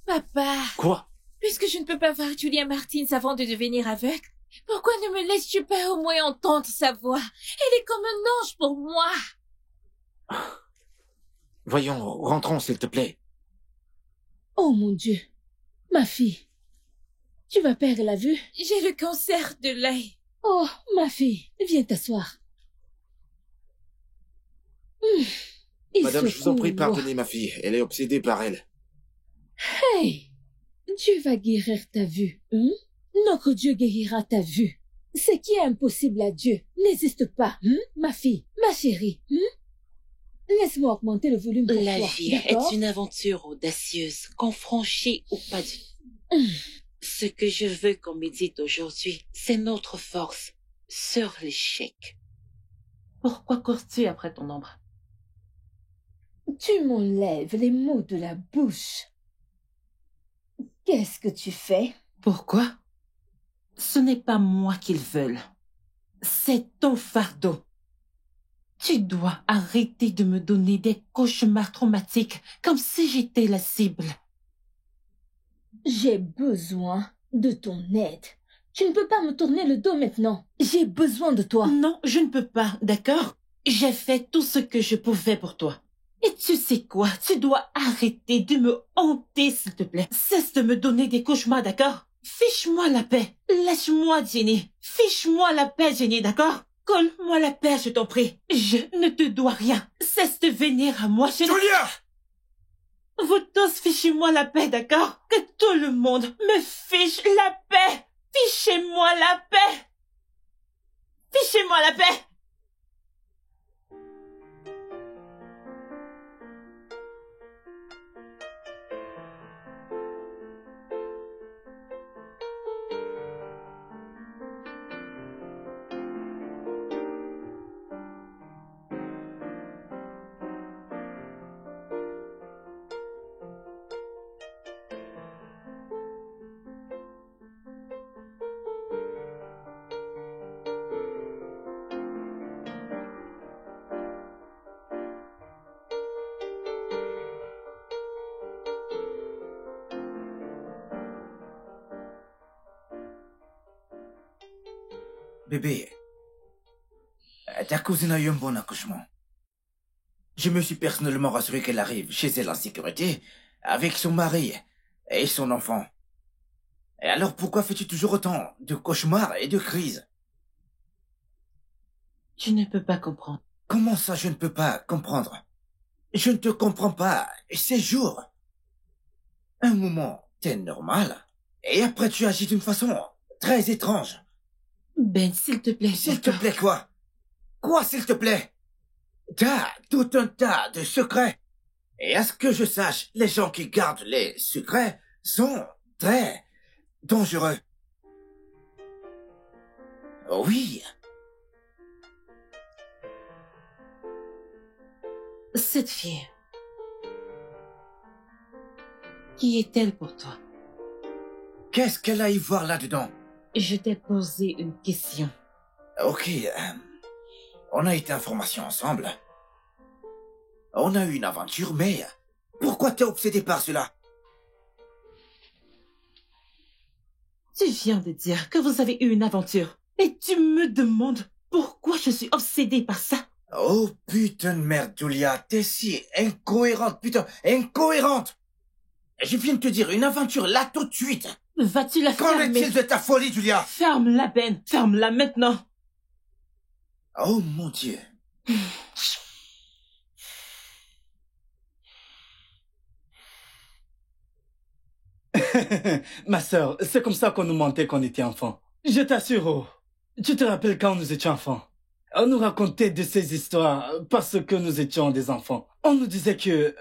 [SPEAKER 2] Papa,
[SPEAKER 1] Quoi?
[SPEAKER 2] puisque je ne peux pas voir Julia Martins avant de devenir aveugle, pourquoi ne me laisses-tu pas au moins entendre sa voix? Elle est comme un ange pour moi.
[SPEAKER 1] Voyons, rentrons s'il te plaît.
[SPEAKER 6] Oh mon Dieu, ma fille, tu vas perdre la vue?
[SPEAKER 2] J'ai le cancer de l'œil.
[SPEAKER 6] Oh, ma fille, viens t'asseoir. Il
[SPEAKER 1] Madame, je vous en prie,
[SPEAKER 6] secoue.
[SPEAKER 1] pardonnez ma fille, elle est obsédée par elle.
[SPEAKER 6] Hey, Dieu va guérir ta vue, hein? Notre Dieu guérira ta vue. Ce qui est impossible à Dieu n'existe pas, hein? Ma fille, ma chérie, hein? Laisse-moi augmenter le volume pour
[SPEAKER 4] La
[SPEAKER 6] toi,
[SPEAKER 4] vie
[SPEAKER 6] d'accord?
[SPEAKER 4] est une aventure audacieuse, qu'on franchit ou pas du Ce que je veux qu'on médite aujourd'hui, c'est notre force sur l'échec. Pourquoi cours-tu après ton ombre?
[SPEAKER 6] Tu m'enlèves les mots de la bouche. Qu'est-ce que tu fais?
[SPEAKER 4] Pourquoi? Ce n'est pas moi qu'ils veulent. C'est ton fardeau. Tu dois arrêter de me donner des cauchemars traumatiques comme si j'étais la cible.
[SPEAKER 6] J'ai besoin de ton aide. Tu ne peux pas me tourner le dos maintenant. J'ai besoin de toi.
[SPEAKER 4] Non, je ne peux pas, d'accord? J'ai fait tout ce que je pouvais pour toi. Et tu sais quoi? Tu dois arrêter de me hanter, s'il te plaît. Cesse de me donner des cauchemars, d'accord? Fiche-moi la paix. Lâche-moi, Jenny. Fiche-moi la paix, Jenny, d'accord? Colle-moi la paix, je t'en prie. Je ne te dois rien. Cesse de venir à moi,
[SPEAKER 1] Julia!
[SPEAKER 4] Vous tous fichez-moi la paix, d'accord? Que tout le monde me fiche la paix. Fichez-moi la paix. Fichez-moi la paix.
[SPEAKER 5] Bébé, ta cousine a eu un bon accouchement. Je me suis personnellement rassuré qu'elle arrive chez elle en sécurité, avec son mari et son enfant. Et alors pourquoi fais-tu toujours autant de cauchemars et de crises?
[SPEAKER 4] Tu ne peux pas comprendre.
[SPEAKER 5] Comment ça je ne peux pas comprendre? Je ne te comprends pas. Ces jours. Un moment, t'es normal. Et après tu agis d'une façon très étrange.
[SPEAKER 4] Ben, s'il te plaît.
[SPEAKER 5] S'il te plaît quoi? Quoi s'il te plaît? T'as tout un tas de secrets. Et à ce que je sache, les gens qui gardent les secrets sont très dangereux. Oui.
[SPEAKER 4] Cette fille, qui est-elle pour toi?
[SPEAKER 5] Qu'est-ce qu'elle a à y voir là-dedans?
[SPEAKER 4] Je t'ai posé une question.
[SPEAKER 5] Ok, on a été en formation ensemble. On a eu une aventure, mais pourquoi t'es obsédé par cela?
[SPEAKER 4] Tu viens de dire que vous avez eu une aventure. Et tu me demandes pourquoi je suis obsédée par ça.
[SPEAKER 5] Oh putain de merde, Julia, t'es si incohérente, putain, incohérente! Je viens de te dire une aventure là tout de suite.
[SPEAKER 4] Vas-tu la
[SPEAKER 5] Qu'en
[SPEAKER 4] fermer?
[SPEAKER 5] est-il de ta folie, Julia?
[SPEAKER 4] Ferme-la, Ben. Ferme-la maintenant.
[SPEAKER 5] Oh mon Dieu.
[SPEAKER 3] Ma sœur, c'est comme ça qu'on nous mentait quand on était enfants. Je t'assure, oh, tu te rappelles quand nous étions enfants? On nous racontait de ces histoires parce que nous étions des enfants. On nous disait que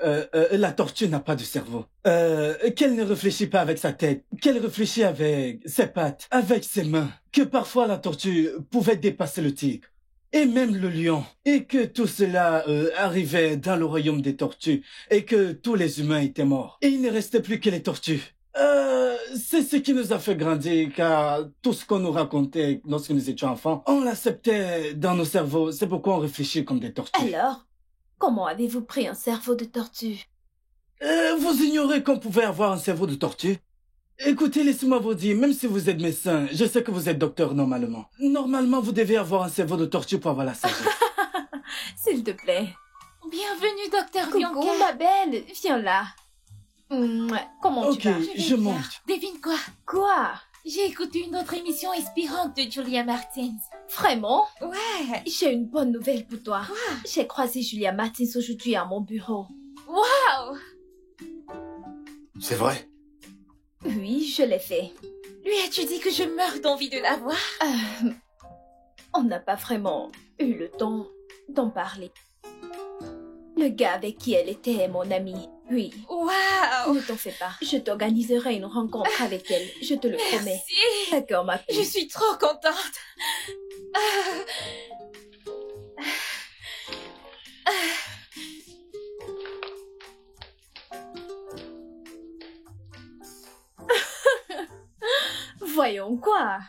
[SPEAKER 3] la tortue n'a pas de cerveau, qu'elle ne réfléchit pas avec sa tête, qu'elle réfléchit avec ses pattes, avec ses mains, que parfois la tortue pouvait dépasser le tigre. Et même le lion. Et que tout cela arrivait dans le royaume des tortues. Et que tous les humains étaient morts. Et il ne restait plus que les tortues. C'est ce qui nous a fait grandir, car tout ce qu'on nous racontait lorsque nous étions enfants, on l'acceptait dans nos cerveaux. C'est pourquoi on réfléchit comme des tortues.
[SPEAKER 6] Alors, comment avez-vous pris un cerveau de tortue?
[SPEAKER 3] Vous ignorez qu'on pouvait avoir un cerveau de tortue? Écoutez, laissez-moi vous dire, même si vous êtes médecin, je sais que vous êtes docteur normalement. Normalement, vous devez avoir un cerveau de tortue pour avoir la sagesse.
[SPEAKER 6] S'il te plaît.
[SPEAKER 2] Bienvenue, docteur
[SPEAKER 6] Coucou,
[SPEAKER 2] Bianca.
[SPEAKER 6] ma belle. Viens là. Comment
[SPEAKER 3] Ok,
[SPEAKER 6] tu vas?
[SPEAKER 3] je monte.
[SPEAKER 2] Devine quoi?
[SPEAKER 6] Quoi?
[SPEAKER 2] J'ai écouté une autre émission inspirante de Julia Martins.
[SPEAKER 6] Vraiment?
[SPEAKER 2] Ouais.
[SPEAKER 6] J'ai une bonne nouvelle pour toi. J'ai croisé Julia Martins aujourd'hui à mon bureau.
[SPEAKER 2] Waouh!
[SPEAKER 1] C'est vrai?
[SPEAKER 6] Oui, je l'ai fait.
[SPEAKER 2] Lui as-tu dit que je meurs d'envie de la voir?
[SPEAKER 6] On n'a pas vraiment eu le temps d'en parler. Le gars avec qui elle était est mon ami. Oui.
[SPEAKER 2] Waouh!
[SPEAKER 6] Ne t'en fais pas. Je t'organiserai une rencontre avec elle. Je te le promets.
[SPEAKER 2] Merci.
[SPEAKER 6] D'accord, ma fille.
[SPEAKER 2] Je suis trop contente.
[SPEAKER 6] Voyons quoi.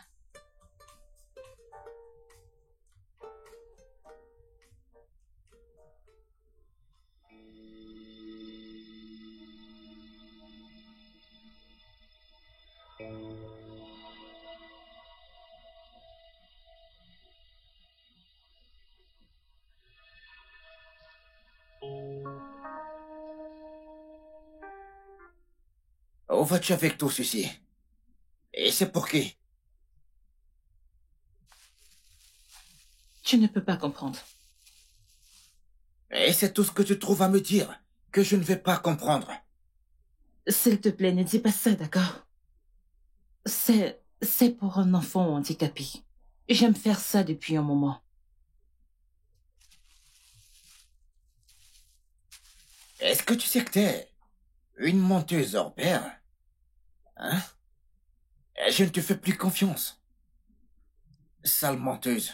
[SPEAKER 5] Où vas-tu avec tout ceci? Et c'est pour qui?
[SPEAKER 4] Tu ne peux pas comprendre.
[SPEAKER 5] Et c'est tout ce que tu trouves à me dire, que je ne vais pas comprendre.
[SPEAKER 4] S'il te plaît, ne dis pas ça, d'accord? C'est pour un enfant handicapé. J'aime faire ça depuis un moment.
[SPEAKER 5] Est-ce que tu sais que t'es une menteuse hors pair? Hein? Je ne te fais plus confiance. Sale menteuse.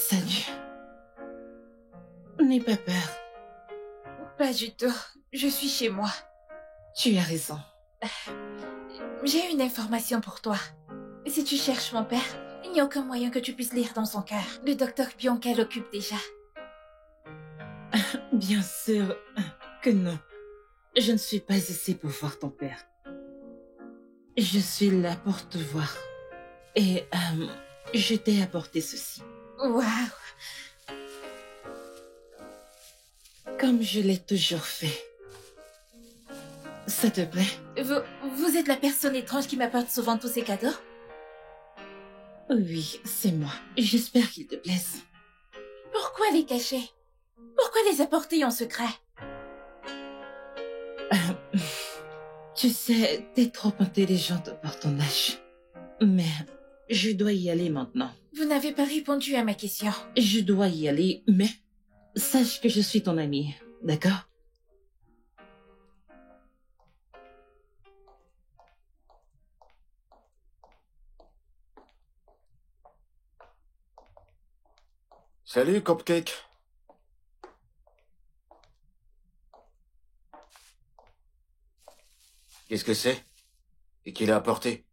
[SPEAKER 4] Salut. N'aie pas peur.
[SPEAKER 2] Pas du tout. Je suis chez moi.
[SPEAKER 4] Tu as raison.
[SPEAKER 2] J'ai une information pour toi. Si tu cherches mon père, il n'y a aucun moyen que tu puisses lire dans son cœur. Le docteur Bianca l'occupe déjà.
[SPEAKER 4] Bien sûr que non. Je ne suis pas ici pour voir ton père. Je suis là pour te voir. Et je t'ai apporté ceci.
[SPEAKER 2] Waouh!
[SPEAKER 4] Comme je l'ai toujours fait. Ça te plaît?
[SPEAKER 2] Vous êtes la personne étrange qui m'apporte souvent tous ces cadeaux?
[SPEAKER 4] Oui, c'est moi. J'espère qu'ils te plaisent.
[SPEAKER 2] Pourquoi les cacher? Pourquoi les apporter en secret?
[SPEAKER 4] Tu sais, t'es trop intelligente pour ton âge. Mais je dois y aller maintenant.
[SPEAKER 2] Vous n'avez pas répondu à ma question.
[SPEAKER 4] Je dois y aller, mais sache que je suis ton amie, d'accord?
[SPEAKER 1] Salut, Cupcake. Qu'est-ce que c'est? Et qui l'a apporté?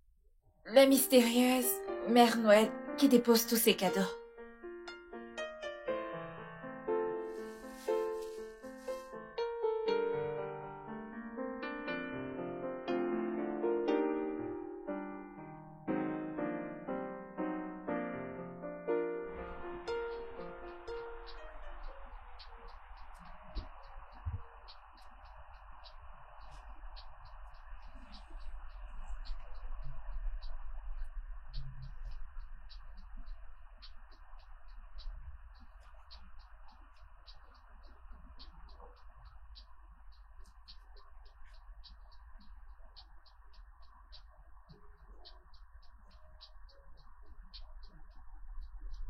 [SPEAKER 2] La mystérieuse Mère Noël qui dépose tous ses cadeaux.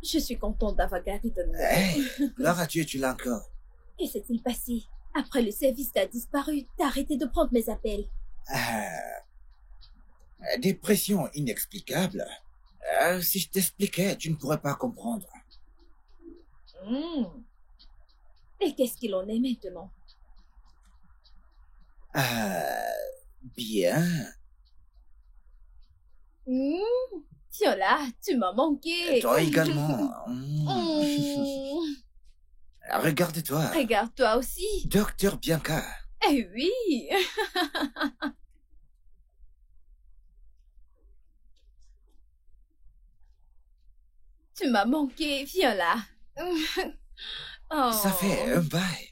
[SPEAKER 6] Je suis contente d'avoir gardé ton nom.
[SPEAKER 5] Hey, gloire à Dieu, tu l'as encore.
[SPEAKER 6] Que s'est-il passé? Après le service, t'as disparu. T'as arrêté de prendre mes appels.
[SPEAKER 5] Dépression inexplicable. Si je t'expliquais, tu ne pourrais pas comprendre.
[SPEAKER 6] Et qu'est-ce qu'il en est maintenant?
[SPEAKER 5] Bien.
[SPEAKER 6] Tiens là, tu m'as manqué.
[SPEAKER 5] Toi également.
[SPEAKER 6] Mm.
[SPEAKER 5] Regarde-toi.
[SPEAKER 6] Regarde-toi aussi.
[SPEAKER 5] Docteur Bianca.
[SPEAKER 6] Eh oui. Tu m'as manqué, viens là. Oh.
[SPEAKER 5] Ça fait un bail.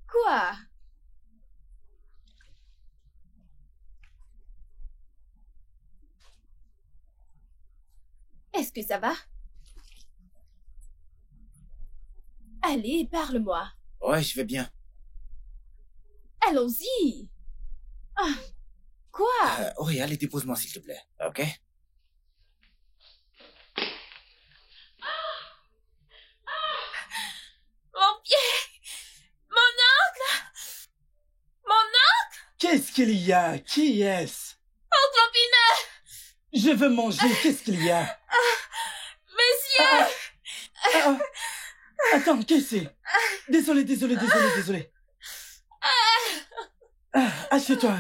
[SPEAKER 6] Quoi? Est-ce que ça va? Allez, parle-moi.
[SPEAKER 5] Ouais, je vais bien.
[SPEAKER 6] Allons-y. Ah, quoi?
[SPEAKER 5] Oui, allez, dépose-moi s'il te plaît, ok?
[SPEAKER 2] Mon pied! Mon oncle! Mon oncle!
[SPEAKER 3] Qu'est-ce qu'il y a? Qui est-ce?
[SPEAKER 2] Oncle Opineux!
[SPEAKER 3] Je veux manger, qu'est-ce qu'il y a?
[SPEAKER 2] Messieurs!
[SPEAKER 3] Attends, qu'est-ce que c'est? Désolé. Assieds-toi.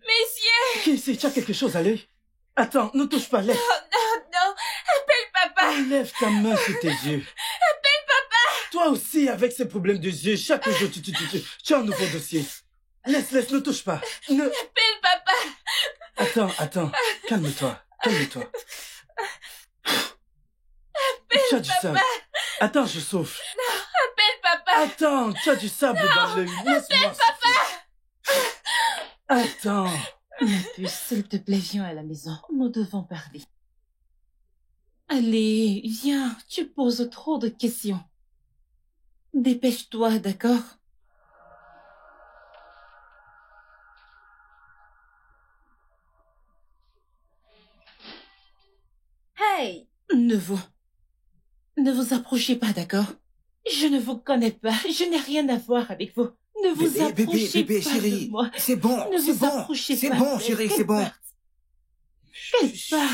[SPEAKER 2] Messieurs!
[SPEAKER 3] Qu'est-ce que c'est? Tu as quelque chose à l'œil? Attends, ne touche pas, lève.
[SPEAKER 2] Non! Appelle papa!
[SPEAKER 3] Lève ta main sur tes yeux.
[SPEAKER 2] Appelle papa!
[SPEAKER 3] Toi aussi, avec ces problèmes de yeux, chaque jour, tu as un nouveau dossier. Laisse, ne touche pas.
[SPEAKER 2] Appelle papa!
[SPEAKER 3] Attends, calme-toi. Tu as du sable. Attends, je souffle.
[SPEAKER 2] Non, appelle papa!
[SPEAKER 3] Attends, tu as du sable dans l'œil. Laisse-moi souffler. Attends.
[SPEAKER 4] Ma puce, s'il te plaît, viens à la maison. Nous devons parler. Allez, viens, tu poses trop de questions. Dépêche-toi, d'accord?
[SPEAKER 6] Hey!
[SPEAKER 4] Ne vous approchez pas, d'accord? Je ne vous connais pas. Je n'ai rien à voir avec vous. Ne vous approchez pas
[SPEAKER 5] chérie.
[SPEAKER 4] de moi.
[SPEAKER 5] C'est bon,
[SPEAKER 4] Ne
[SPEAKER 5] c'est
[SPEAKER 4] vous
[SPEAKER 5] bon.
[SPEAKER 4] approchez
[SPEAKER 5] C'est
[SPEAKER 4] pas.
[SPEAKER 5] bon, chérie, c'est bon.
[SPEAKER 4] Quelle part?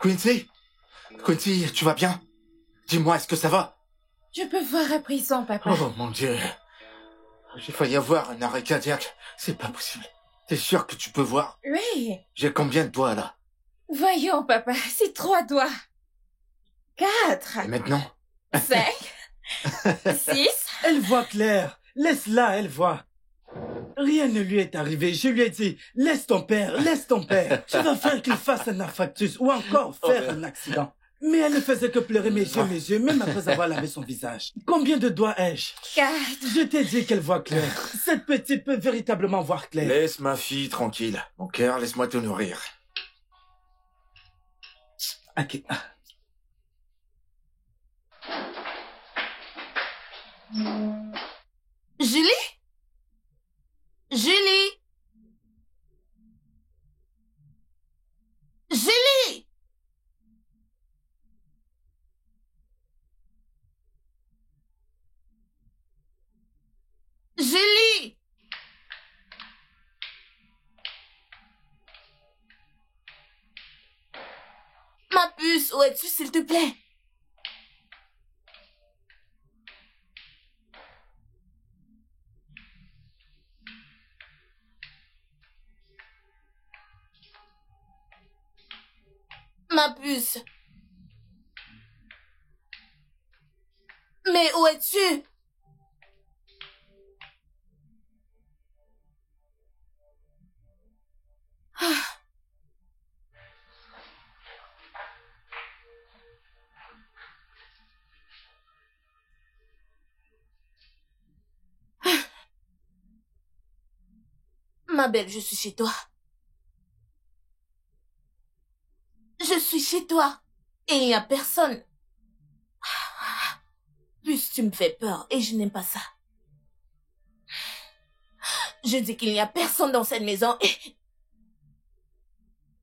[SPEAKER 1] Quincy? Quincy, tu vas bien? Dis-moi, est-ce que ça va?
[SPEAKER 2] Je peux voir à présent, papa.
[SPEAKER 1] Oh mon Dieu. J'ai failli avoir un arrêt cardiaque. C'est pas possible. T'es sûr que tu peux voir?
[SPEAKER 2] Oui.
[SPEAKER 1] J'ai combien de doigts là?
[SPEAKER 2] Voyons, papa, c'est 3 doigts. 4.
[SPEAKER 1] Et maintenant?
[SPEAKER 2] 5. 6.
[SPEAKER 3] Elle voit clair. Laisse-la, elle voit. Rien ne lui est arrivé. Je lui ai dit, laisse ton père. Je vais faire qu'il fasse un infarctus ou encore faire un accident. Mais elle ne faisait que pleurer mes yeux, même après avoir lavé son visage. Combien de doigts ai-je?
[SPEAKER 2] 4.
[SPEAKER 3] Je t'ai dit qu'elle voit clair. Cette petite peut véritablement voir clair.
[SPEAKER 1] Laisse ma fille tranquille. Mon cœur, laisse-moi te nourrir.
[SPEAKER 3] Ok.
[SPEAKER 2] Julie? Julie? Julie? Julie? Ma puce, où es-tu, s'il te plaît? Ma puce. Mais où es-tu? Ah. Ma belle, je suis chez toi. Je suis chez toi. Et il n'y a personne. Plus tu me fais peur et je n'aime pas ça. Je dis qu'il n'y a personne dans cette maison et...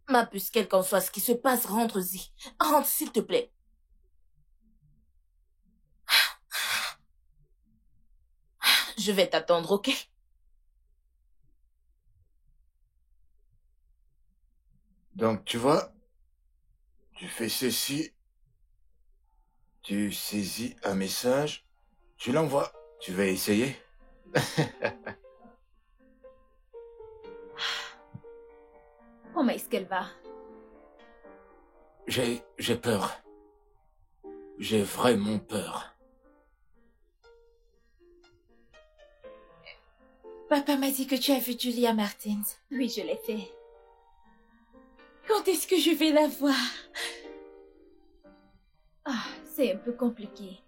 [SPEAKER 2] Ma puce, quel qu'en soit ce qui se passe, rentre-y. Rentre, s'il te plaît. Je vais t'attendre, ok?
[SPEAKER 1] Donc, tu vois, tu fais ceci, tu saisis un message, tu l'envoies. Tu vas essayer?
[SPEAKER 6] Comment est-ce qu'elle va?
[SPEAKER 1] J'ai peur. J'ai vraiment peur.
[SPEAKER 2] Papa m'a dit que tu as vu Julia Martins.
[SPEAKER 6] Oui, je l'ai fait.
[SPEAKER 2] Quand est-ce que je vais la voir?
[SPEAKER 6] Ah, c'est un peu compliqué.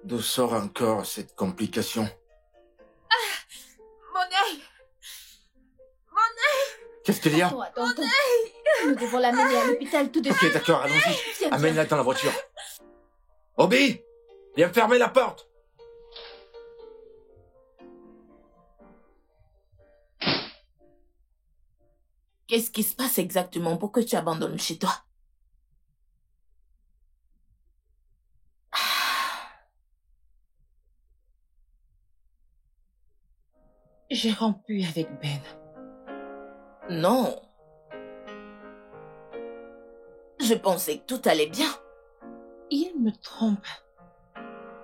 [SPEAKER 1] D'où sort encore cette complication?
[SPEAKER 2] Mon œil! Mon œil!
[SPEAKER 1] Qu'est-ce qu'il y a?
[SPEAKER 6] Attends. Nous devons l'amener à l'hôpital tout de suite.
[SPEAKER 1] Ok, d'accord, allons-y.
[SPEAKER 6] Viens,
[SPEAKER 1] Amène-la dans la voiture. Obi! Viens me fermer la porte!
[SPEAKER 2] Qu'est-ce qui se passe exactement pour que tu abandonnes chez toi?
[SPEAKER 4] J'ai rompu avec Ben.
[SPEAKER 2] Non. Je pensais que tout allait bien.
[SPEAKER 4] Il me trompe.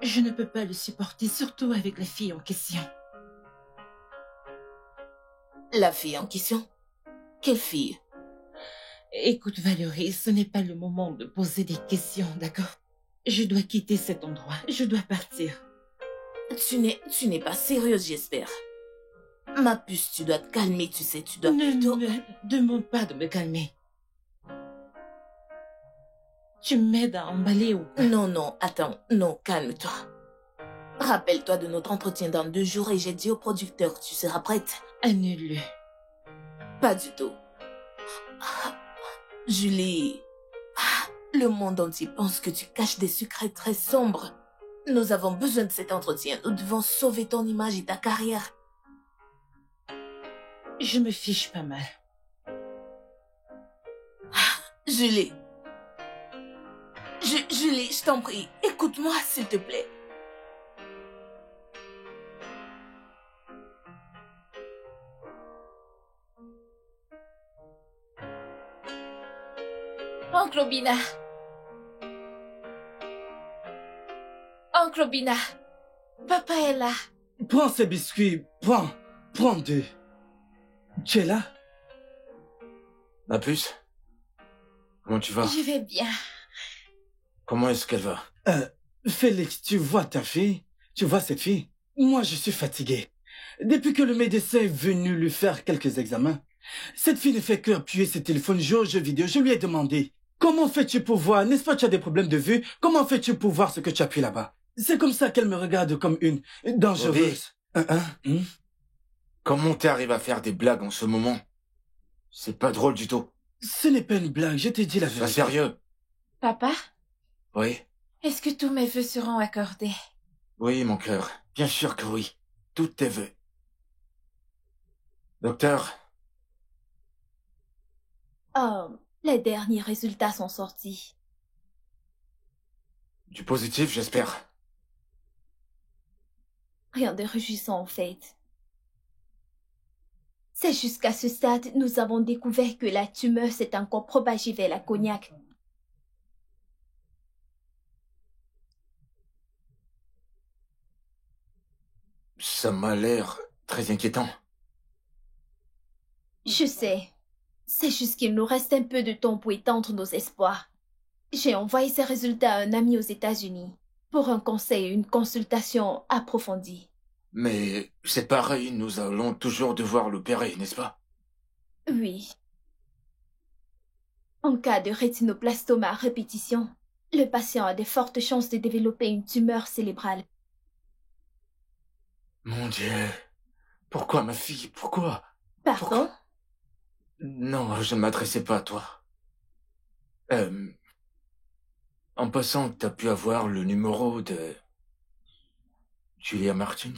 [SPEAKER 4] Je ne peux pas le supporter, surtout avec la fille en question.
[SPEAKER 2] La fille en question? Quelle fille?
[SPEAKER 4] Écoute, Valérie, ce n'est pas le moment de poser des questions, d'accord? Je dois quitter cet endroit. Je dois partir.
[SPEAKER 2] Tu n'es pas sérieuse, j'espère. Ma puce, tu dois te calmer, tu sais, tu dois plutôt...
[SPEAKER 4] Ne me demande pas de me calmer. Tu m'aides à emballer ou pas?
[SPEAKER 8] Non, non, attends. Non, calme-toi. Rappelle-toi de notre entretien dans 2 jours et j'ai dit au producteur que tu seras prête.
[SPEAKER 4] Annule-le.
[SPEAKER 8] Pas du tout. Julie, le monde entier pense que tu caches des secrets très sombres. Nous avons besoin de cet entretien. Nous devons sauver ton image et ta carrière.
[SPEAKER 4] Je me fiche pas mal.
[SPEAKER 8] Julie. Julie, je t'en prie, écoute-moi s'il te plaît.
[SPEAKER 2] Oncle Obina. Oncle Obina. Papa est là.
[SPEAKER 3] Prends ces biscuits, prends 2. Tu es là?
[SPEAKER 1] Ma puce? Comment tu vas?
[SPEAKER 2] Je vais bien.
[SPEAKER 1] Comment est-ce qu'elle va?
[SPEAKER 3] Félix, tu vois ta fille? Tu vois cette fille? Moi, je suis fatigué. Depuis que le médecin est venu lui faire quelques examens, cette fille ne fait que appuyer ses téléphones, jouer aux jeux vidéo. Je lui ai demandé, comment fais-tu pour voir? N'est-ce pas, tu as des problèmes de vue? Comment fais-tu pour voir ce que tu appuies là-bas? C'est comme ça qu'elle me regarde comme une dangereuse.
[SPEAKER 1] Comment t'arrives à faire des blagues en ce moment? C'est pas drôle du tout.
[SPEAKER 3] Ce n'est pas une blague, je t'ai dit la
[SPEAKER 1] Sois
[SPEAKER 3] vérité.
[SPEAKER 1] sérieux.
[SPEAKER 2] Papa,
[SPEAKER 1] Oui.
[SPEAKER 2] est-ce que tous mes vœux seront accordés?
[SPEAKER 1] Oui, mon cœur. Bien sûr que oui. Tous tes vœux. Docteur,
[SPEAKER 6] Oh, les derniers résultats sont sortis.
[SPEAKER 1] du positif, j'espère.
[SPEAKER 6] Rien de réjouissant en fait. C'est jusqu'à ce stade, nous avons découvert que la tumeur s'est encore propagée vers la cognac.
[SPEAKER 1] Ça m'a l'air très inquiétant.
[SPEAKER 6] Je sais. C'est juste qu'il nous reste un peu de temps pour étendre nos espoirs. J'ai envoyé ces résultats à un ami aux États-Unis pour un conseil et une consultation approfondie.
[SPEAKER 1] Mais c'est pareil, nous allons toujours devoir l'opérer, n'est-ce pas?
[SPEAKER 6] Oui. En cas de rétinoblastoma à répétition, le patient a de fortes chances de développer une tumeur cérébrale.
[SPEAKER 1] Mon Dieu. Pourquoi, ma fille? Pourquoi?
[SPEAKER 6] Pardon?
[SPEAKER 1] Non, je ne m'adressais pas à toi. En passant, t'as pu avoir le numéro de Julia Martins?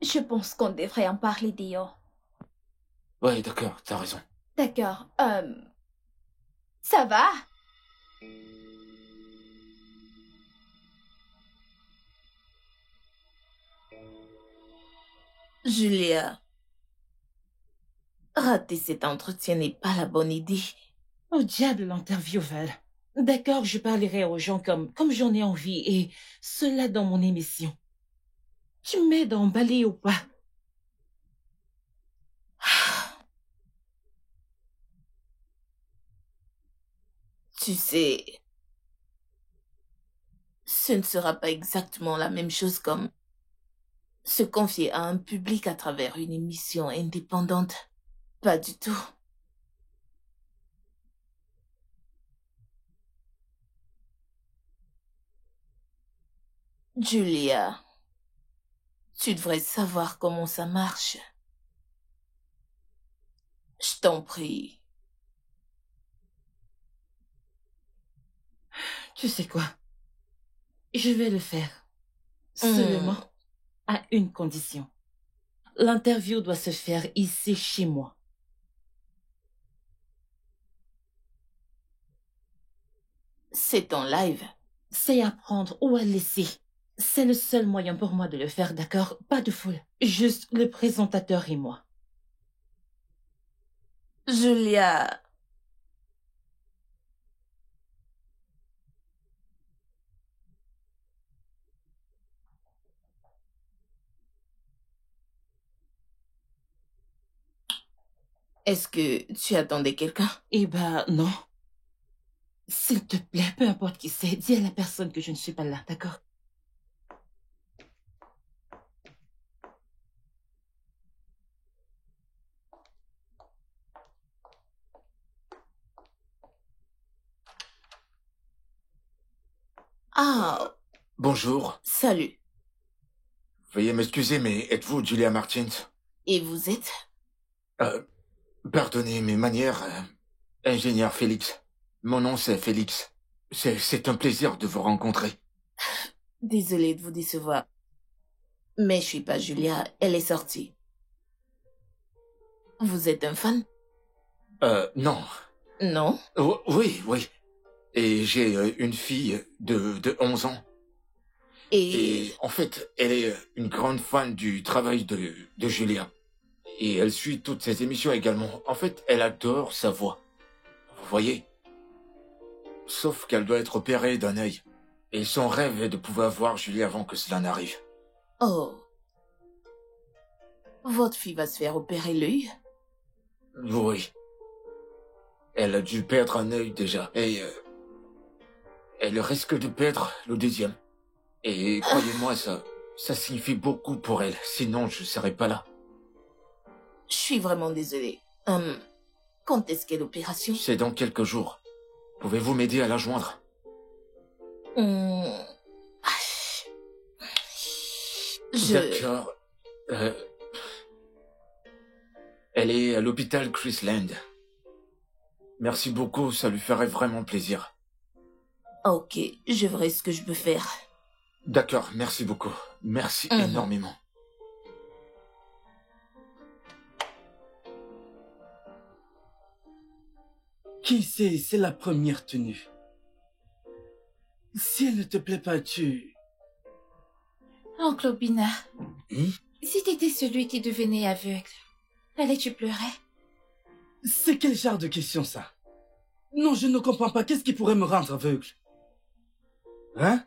[SPEAKER 6] Je pense qu'on devrait en parler dehors.
[SPEAKER 1] Ouais, d'accord, t'as raison.
[SPEAKER 6] D'accord. Ça va?
[SPEAKER 8] Julia, rater cet entretien n'est pas la bonne idée.
[SPEAKER 4] Au diable l'interview, Val. D'accord, je parlerai aux gens comme j'en ai envie et cela dans mon émission. Tu m'aides à emballer ou pas?
[SPEAKER 8] Tu sais, ce ne sera pas exactement la même chose comme se confier à un public à travers une émission indépendante. Pas du tout. Julia, tu devrais savoir comment ça marche. Je t'en prie.
[SPEAKER 4] Tu sais quoi? Je vais le faire. Seulement à une condition. L'interview doit se faire ici chez moi.
[SPEAKER 8] C'est en live.
[SPEAKER 4] C'est à prendre ou à laisser. C'est le seul moyen pour moi de le faire, d'accord? Pas de foule. Juste le présentateur et moi.
[SPEAKER 8] Julia, est-ce que tu attendais quelqu'un?
[SPEAKER 4] Eh ben, non. S'il te plaît, peu importe qui c'est, dis à la personne que je ne suis pas là, d'accord?
[SPEAKER 8] Ah,
[SPEAKER 1] Bonjour.
[SPEAKER 8] salut.
[SPEAKER 1] Veuillez m'excuser, mais êtes-vous Julia Martins?
[SPEAKER 8] Et vous êtes?
[SPEAKER 1] Pardonnez mes manières, ingénieur Félix. Mon nom c'est Félix. C'est un plaisir de vous rencontrer.
[SPEAKER 8] Désolée de vous décevoir. Mais je suis pas Julia, elle est sortie. Vous êtes un fan?
[SPEAKER 1] Non.
[SPEAKER 8] Non?
[SPEAKER 1] Oui, oui. Et j'ai une fille de 11 ans. Et en fait, elle est une grande fan du travail de Julia. Et elle suit toutes ses émissions également. En fait, elle adore sa voix. Vous voyez? Sauf qu'elle doit être opérée d'un œil. Et son rêve est de pouvoir voir Julia avant que cela n'arrive.
[SPEAKER 8] Oh. Votre fille va se faire opérer l'œil?
[SPEAKER 1] Oui. Elle a dû perdre un œil déjà. Et elle risque de perdre le deuxième. Et croyez-moi, ça signifie beaucoup pour elle. Sinon, je serais pas là.
[SPEAKER 8] Je suis vraiment désolée. Quand est-ce qu'est l'opération?
[SPEAKER 1] C'est dans quelques jours. Pouvez-vous m'aider à la joindre? D'accord. Elle est à l'hôpital Chrisland. Merci beaucoup, ça lui ferait vraiment plaisir.
[SPEAKER 8] Ok, je verrai ce que je peux faire.
[SPEAKER 1] D'accord, merci beaucoup. Merci énormément.
[SPEAKER 3] Qui sait, c'est la première tenue. Si elle ne te plaît pas,
[SPEAKER 2] Oncle Obina, si t'étais celui qui devenait aveugle, allais-tu pleurer?
[SPEAKER 3] C'est quel genre de question, ça? Non, je ne comprends pas. Qu'est-ce qui pourrait me rendre aveugle? Hein?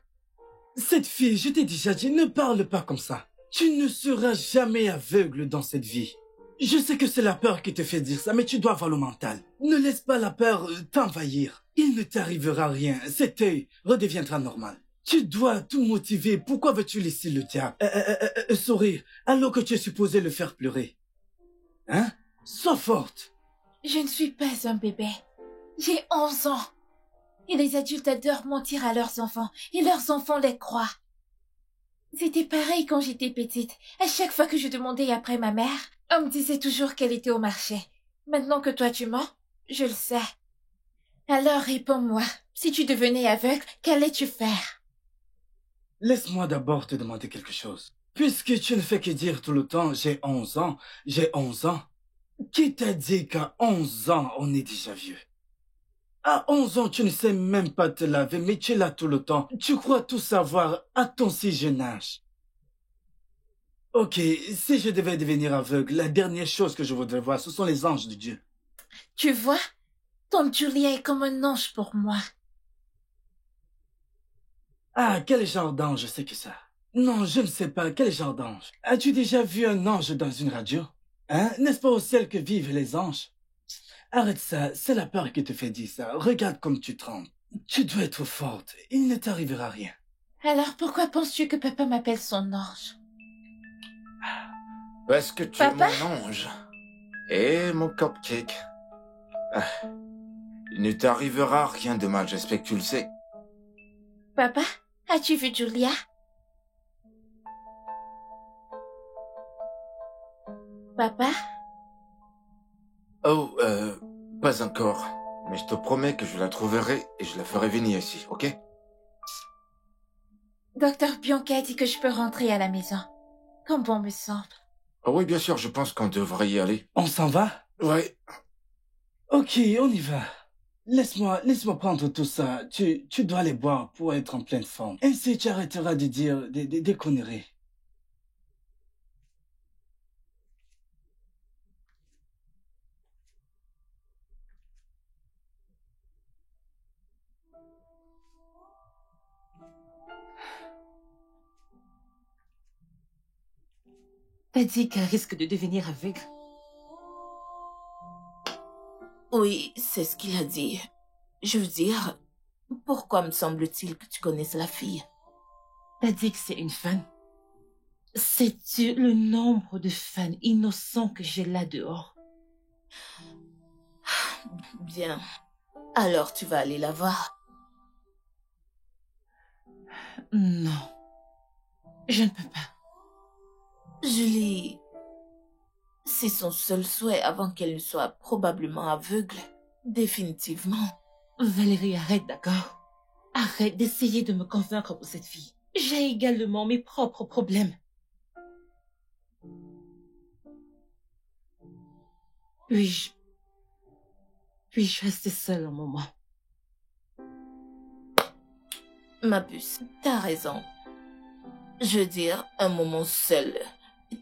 [SPEAKER 3] Cette fille, je t'ai déjà dit, ne parle pas comme ça. Tu ne seras jamais aveugle dans cette vie. Je sais que c'est la peur qui te fait dire ça, mais tu dois avoir le mental. Ne laisse pas la peur t'envahir. Il ne t'arrivera rien. Cet œil redeviendra normal. Tu dois tout motiver. Pourquoi veux-tu laisser le diable sourire alors que tu es supposé le faire pleurer? Hein? Sois forte.
[SPEAKER 2] Je ne suis pas un bébé. J'ai 11 ans. Et les adultes adorent mentir à leurs enfants. Et leurs enfants les croient. C'était pareil quand j'étais petite. À chaque fois que je demandais après ma mère, on me disait toujours qu'elle était au marché. Maintenant que toi tu mens, je le sais. Alors réponds-moi. Si tu devenais aveugle, qu'allais-tu faire?
[SPEAKER 3] Laisse-moi d'abord te demander quelque chose. Puisque tu ne fais que dire tout le temps, j'ai 11 ans, j'ai 11 ans. Qui t'a dit qu'à 11 ans, on est déjà vieux? À 11 ans, tu ne sais même pas te laver, mais tu es là tout le temps. Tu crois tout savoir à ton si jeune âge. Ok, si je devais devenir aveugle, la dernière chose que je voudrais voir, ce sont les anges de Dieu.
[SPEAKER 2] Tu vois, ton Julia est comme un ange pour moi.
[SPEAKER 3] Ah, quel genre d'ange c'est que ça? Non, je ne sais pas, quel genre d'ange? As-tu déjà vu un ange dans une radio? Hein? N'est-ce pas au ciel que vivent les anges? Arrête ça, c'est la peur qui te fait dire ça. Regarde comme tu trembles. Tu dois être forte, il ne t'arrivera rien.
[SPEAKER 2] Alors pourquoi penses-tu que papa m'appelle son ange?
[SPEAKER 1] Parce que tu
[SPEAKER 2] Papa?
[SPEAKER 1] es mon ange. Et mon cupcake. Ah. Il ne t'arrivera rien de mal, j'espère que tu le sais.
[SPEAKER 2] Papa, as-tu vu Julia? Papa?
[SPEAKER 1] Oh, pas encore. Mais je te promets que je la trouverai et je la ferai venir ici, ok?
[SPEAKER 2] Docteur Bianca a dit que je peux rentrer à la maison. Comme bon me semble.
[SPEAKER 1] Oh oui, bien sûr, je pense qu'on devrait y aller.
[SPEAKER 3] On s'en va?
[SPEAKER 1] Ouais.
[SPEAKER 3] Ok, on y va. Laisse-moi prendre tout ça. Tu dois les boire pour être en pleine forme. Ainsi, tu arrêteras de dire des conneries.
[SPEAKER 4] T'as dit qu'elle risque de devenir aveugle.
[SPEAKER 8] Oui, c'est ce qu'il a dit. Je veux dire, pourquoi me semble-t-il que tu connaisses la fille?
[SPEAKER 4] T'as dit que c'est une fan. Sais-tu le nombre de fans innocents que j'ai là dehors?
[SPEAKER 8] Bien. Alors tu vas aller la voir.
[SPEAKER 4] Non. Je ne peux pas.
[SPEAKER 8] Julie, c'est son seul souhait avant qu'elle ne soit probablement aveugle. Définitivement.
[SPEAKER 4] Valérie, arrête, d'accord? Arrête d'essayer de me convaincre pour cette fille. J'ai également mes propres problèmes. Puis-je rester seule un moment?
[SPEAKER 8] Ma puce, t'as raison. Je veux dire, un moment seul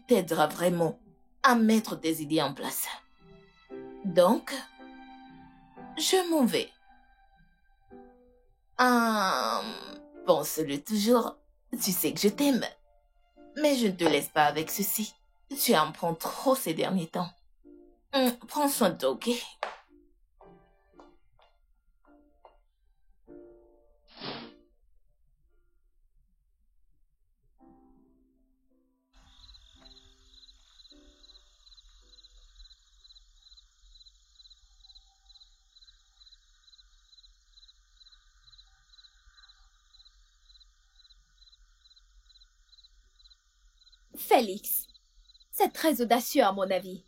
[SPEAKER 8] t'aidera vraiment à mettre tes idées en place. Donc, je m'en vais. Pense-le toujours. Tu sais que je t'aime. Mais je ne te laisse pas avec ceci. Tu en prends trop ces derniers temps. Prends soin de toi, ok?
[SPEAKER 6] Félix, c'est très audacieux à mon avis.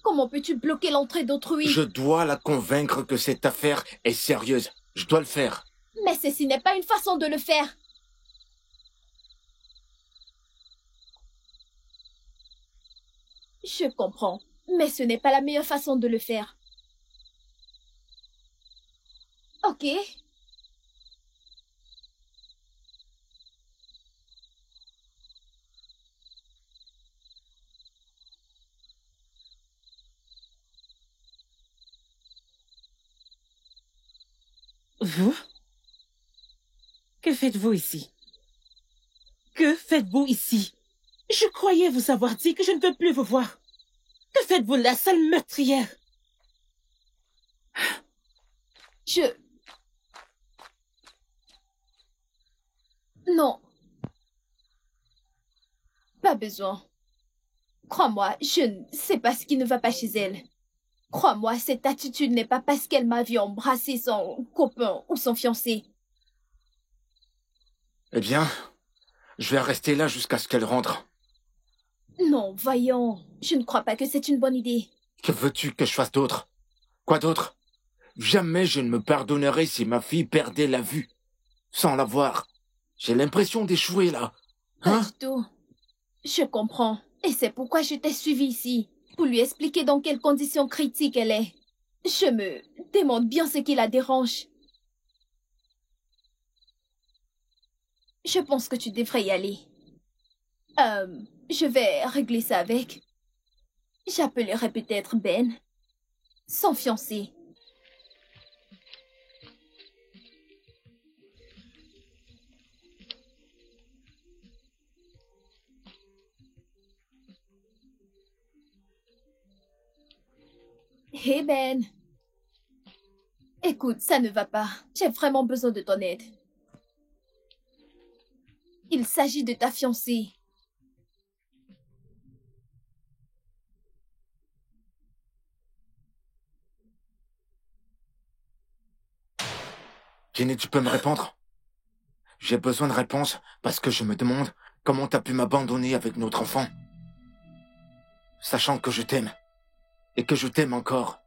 [SPEAKER 6] Comment peux-tu bloquer l'entrée d'autrui?
[SPEAKER 1] Je dois la convaincre que cette affaire est sérieuse. Je dois le faire.
[SPEAKER 6] Mais ceci n'est pas une façon de le faire. Je comprends, mais ce n'est pas la meilleure façon de le faire. Ok.
[SPEAKER 4] Vous? Que faites-vous ici? Que faites-vous ici? Je croyais vous avoir dit que je ne peux plus vous voir. Que faites-vous là, sale meurtrière?
[SPEAKER 6] Non. Pas besoin. Crois-moi, je ne sais pas ce qui ne va pas chez elle. Crois-moi, cette attitude n'est pas parce qu'elle m'a vu embrasser son copain ou son fiancé.
[SPEAKER 1] Eh bien, je vais rester là jusqu'à ce qu'elle rentre.
[SPEAKER 6] Non, voyons. Je ne crois pas que c'est une bonne idée.
[SPEAKER 1] Que veux-tu que je fasse d'autre? Quoi d'autre? Jamais je ne me pardonnerai si ma fille perdait la vue. Sans la voir. J'ai l'impression d'échouer là.
[SPEAKER 6] Pas
[SPEAKER 1] Hein?
[SPEAKER 6] du tout. Je comprends. Et c'est pourquoi je t'ai suivi ici. Pour lui expliquer dans quelles conditions critiques elle est. Je me demande bien ce qui la dérange. Je pense que tu devrais y aller. Je vais régler ça avec. J'appellerai peut-être Ben. Son fiancé. Hey Ben. Écoute, ça ne va pas. J'ai vraiment besoin de ton aide. Il s'agit de ta fiancée.
[SPEAKER 1] Jenny, tu peux me répondre? J'ai besoin de réponses parce que je me demande comment t'as pu m'abandonner avec notre enfant. Sachant que je t'aime. Et que je t'aime encore.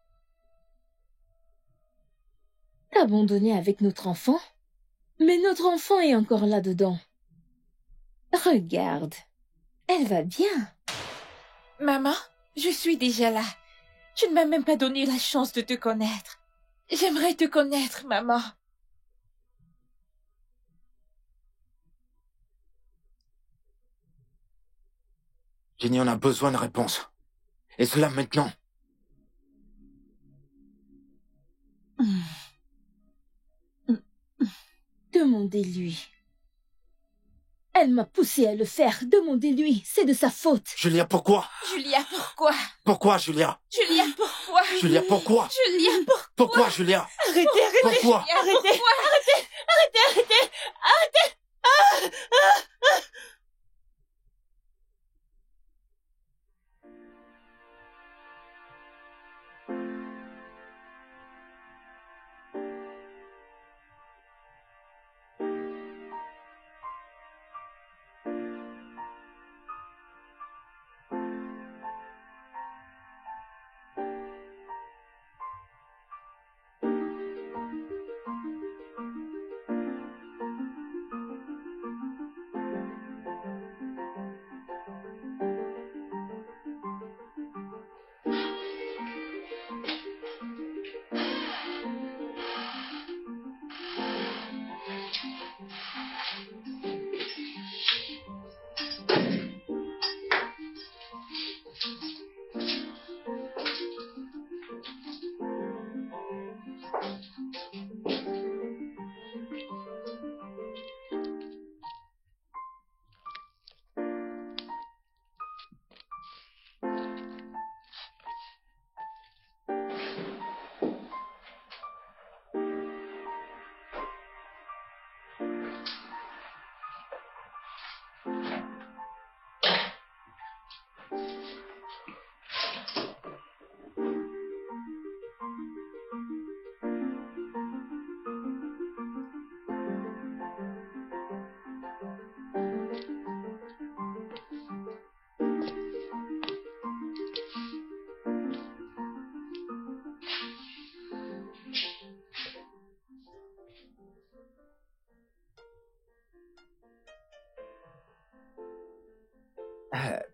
[SPEAKER 6] Abandonnée avec notre enfant? Mais notre enfant est encore là-dedans. Regarde. Elle va bien.
[SPEAKER 2] Maman, je suis déjà là. Tu ne m'as même pas donné la chance de te connaître. J'aimerais te connaître, maman.
[SPEAKER 1] Jenny, on a besoin de réponses. Et cela maintenant.
[SPEAKER 6] Demandez-lui. Elle m'a poussé à le faire. Demandez-lui. C'est de sa faute.
[SPEAKER 1] Julia, pourquoi?
[SPEAKER 2] Julia, pourquoi?
[SPEAKER 1] Pourquoi, Julia?
[SPEAKER 2] Julia, pourquoi?
[SPEAKER 1] Julia, pourquoi?
[SPEAKER 2] Julia, pourquoi?
[SPEAKER 1] Pourquoi, Julia?
[SPEAKER 4] Arrêtez, arrêtez!
[SPEAKER 1] Pourquoi?
[SPEAKER 2] Julia,
[SPEAKER 4] Arrêtez,
[SPEAKER 2] pourquoi?
[SPEAKER 4] arrêtez!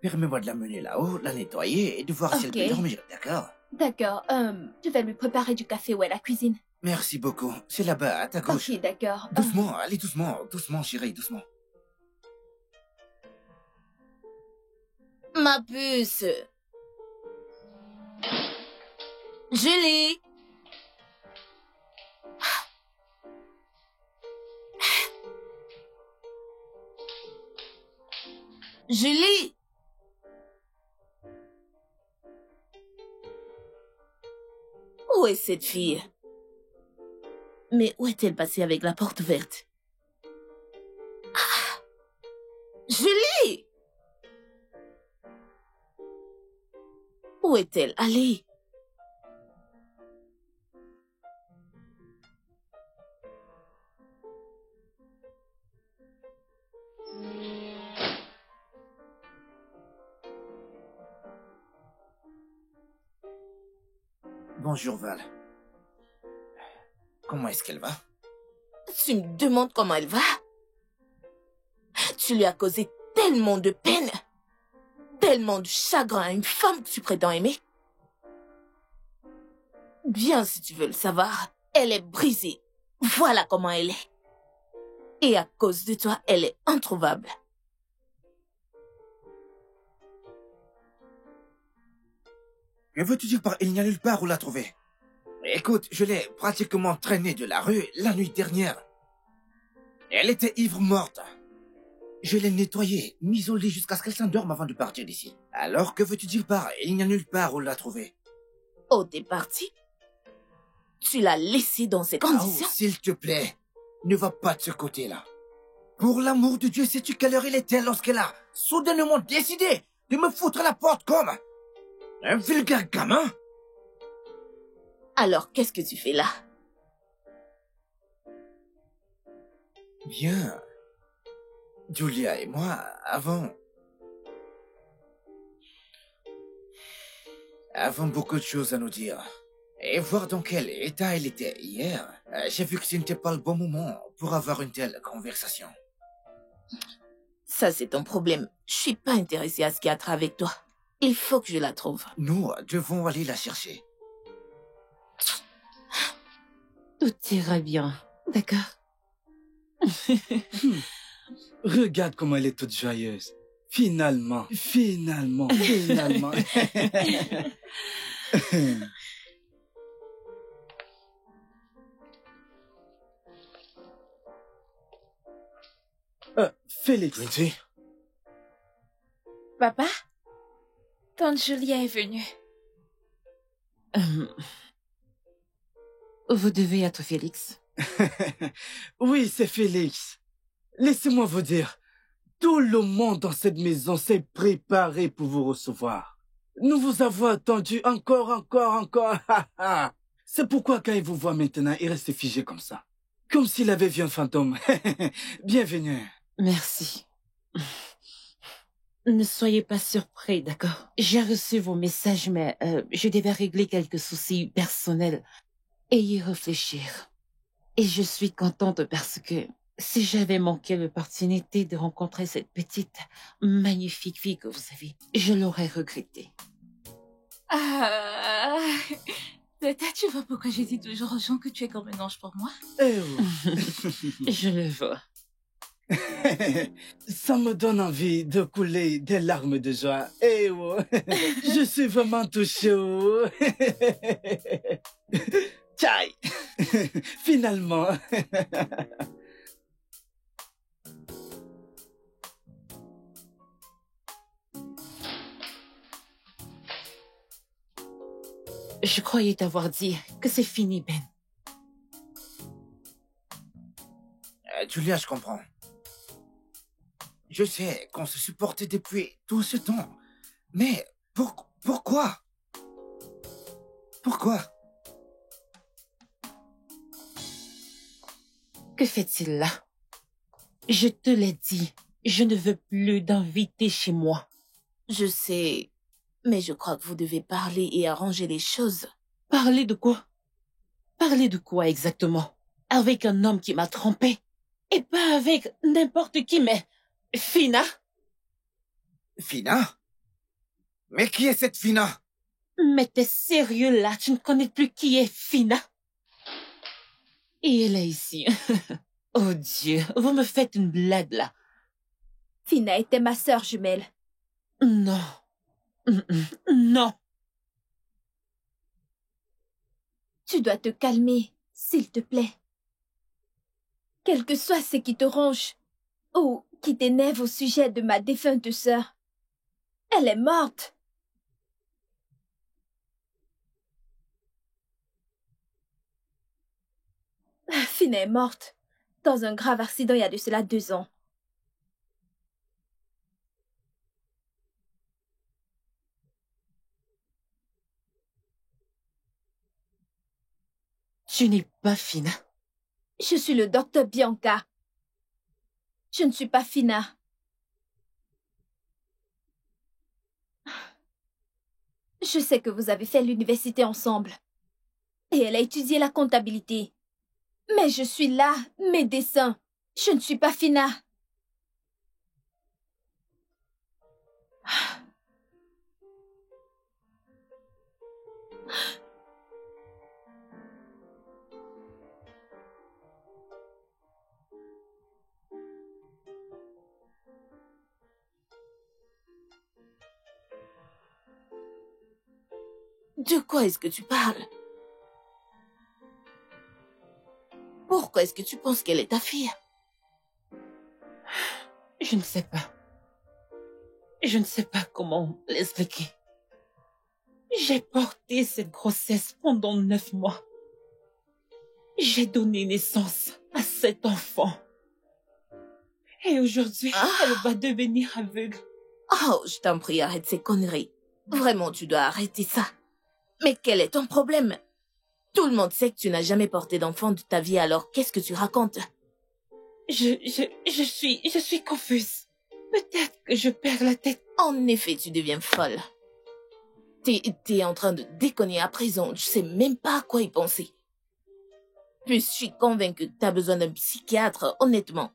[SPEAKER 5] permets-moi de la mener là-haut, la nettoyer et de voir si elle peut
[SPEAKER 6] Ok.
[SPEAKER 5] dormir, d'accord?
[SPEAKER 6] D'accord, je vais lui préparer du café ou à la cuisine.
[SPEAKER 5] Merci beaucoup. C'est là-bas, à ta gauche.
[SPEAKER 6] Ok, d'accord.
[SPEAKER 5] Doucement, allez doucement, doucement, chérie, doucement.
[SPEAKER 8] Ma puce. Julie. Julie. Où est cette fille? Mais où est-elle passée avec la porte verte? Ah! Julie! Où est-elle allée?
[SPEAKER 5] Bonjour, Val. Comment est-ce qu'elle va?
[SPEAKER 8] Tu me demandes comment elle va? Tu lui as causé tellement de peine, tellement de chagrin à une femme que tu prétends aimer. Bien, si tu veux le savoir, elle est brisée. Voilà comment elle est. Et à cause de toi, elle est introuvable.
[SPEAKER 5] Que veux-tu dire par il n'y a nulle part où la trouver? Écoute, je l'ai pratiquement traînée de la rue la nuit dernière. Elle était ivre morte. Je l'ai nettoyée, mise au lit jusqu'à ce qu'elle s'endorme avant de partir d'ici. Alors que veux-tu dire par il n'y a nulle part où la trouver?
[SPEAKER 8] Oh, t'es parti? Tu l'as laissée dans ces
[SPEAKER 5] Oh,
[SPEAKER 8] conditions?
[SPEAKER 5] s'il te plaît, ne va pas de ce côté-là. Pour l'amour de Dieu, sais-tu quelle heure il était lorsqu'elle a soudainement décidé de me foutre à la porte comme un vulgaire gamin?
[SPEAKER 8] Alors, qu'est-ce que tu fais là?
[SPEAKER 5] Bien. Julia et moi avons beaucoup de choses à nous dire. Et voir dans quel état elle était hier, j'ai vu que ce n'était pas le bon moment pour avoir une telle conversation.
[SPEAKER 8] Ça, c'est ton problème. Je suis pas intéressée à ce qu'il y a avec toi. Il faut que je la trouve.
[SPEAKER 5] Nous devons aller la chercher.
[SPEAKER 4] Tout ira bien, d'accord?
[SPEAKER 3] Regarde comment elle est toute joyeuse. Finalement, finalement, finalement. Félix.
[SPEAKER 1] Quincy?
[SPEAKER 2] Papa? Tante Julia est venue.
[SPEAKER 4] Vous devez être Félix.
[SPEAKER 3] Oui, c'est Félix. Laissez-moi vous dire, tout le monde dans cette maison s'est préparé pour vous recevoir. Nous vous avons attendu encore. C'est pourquoi quand il vous voit maintenant, il reste figé comme ça. Comme s'il avait vu un fantôme. Bienvenue.
[SPEAKER 4] Merci. Ne soyez pas surpris, d'accord? J'ai reçu vos messages, mais je devais régler quelques soucis personnels et y réfléchir. Et je suis contente parce que si j'avais manqué l'opportunité de rencontrer cette petite, magnifique fille que vous avez, je l'aurais regretté.
[SPEAKER 2] Ah, Tata, tu vois pourquoi je dis toujours aux gens que tu es comme un ange pour moi?
[SPEAKER 3] Eh oh.
[SPEAKER 4] Je le vois.
[SPEAKER 3] Ça me donne envie de couler des larmes de joie. Eh oh. Je suis vraiment touché. Oh. Tchaï. Finalement.
[SPEAKER 4] Je croyais t'avoir dit que c'est fini, Ben.
[SPEAKER 5] Julia, je comprends. Je sais qu'on se supportait depuis tout ce temps. Mais pourquoi? Pourquoi?
[SPEAKER 4] Que fait-il là? Je te l'ai dit, je ne veux plus d'invités chez moi.
[SPEAKER 8] Je sais, mais je crois que vous devez parler et arranger les choses.
[SPEAKER 4] Parler de quoi? Parler de quoi exactement? Avec un homme qui m'a trompé. Et pas avec n'importe qui, mais... Fina?
[SPEAKER 5] Fina? Mais qui est cette Fina?
[SPEAKER 4] Mais t'es sérieux là? Tu ne connais plus qui est Fina? Et elle est ici. Oh Dieu, vous me faites une blague là.
[SPEAKER 6] Fina était ma sœur jumelle.
[SPEAKER 4] Non. Non.
[SPEAKER 6] Tu dois te calmer, s'il te plaît. Quel que soit ce qui te ronge ou qui t'énerve au sujet de ma défunte sœur, elle est morte. Fina est morte dans un grave accident il y a de cela 2 ans.
[SPEAKER 4] Tu n'es pas Fina.
[SPEAKER 6] Je suis le docteur Bianca. Je ne suis pas Fina. Je sais que vous avez fait l'université ensemble. Et elle a étudié la comptabilité. Mais je suis là, médecin. Je ne suis pas Fina.
[SPEAKER 8] De quoi est-ce que tu parles? Pourquoi est-ce que tu penses qu'elle est ta fille?
[SPEAKER 4] Je ne sais pas. Je ne sais pas comment l'expliquer. J'ai porté cette grossesse pendant 9 mois. J'ai donné naissance à cet enfant. Et aujourd'hui, elle va devenir aveugle.
[SPEAKER 8] Oh, je t'en prie, arrête ces conneries. Vraiment, tu dois arrêter ça. Mais quel est ton problème? Tout le monde sait que tu n'as jamais porté d'enfant de ta vie, alors qu'est-ce que tu racontes?
[SPEAKER 4] Je suis confuse. Peut-être que je perds la tête.
[SPEAKER 8] En effet, tu deviens folle. T'es en train de déconner à présent. Je sais même pas à quoi y penser. Puis je suis convaincue que t'as besoin d'un psychiatre, honnêtement.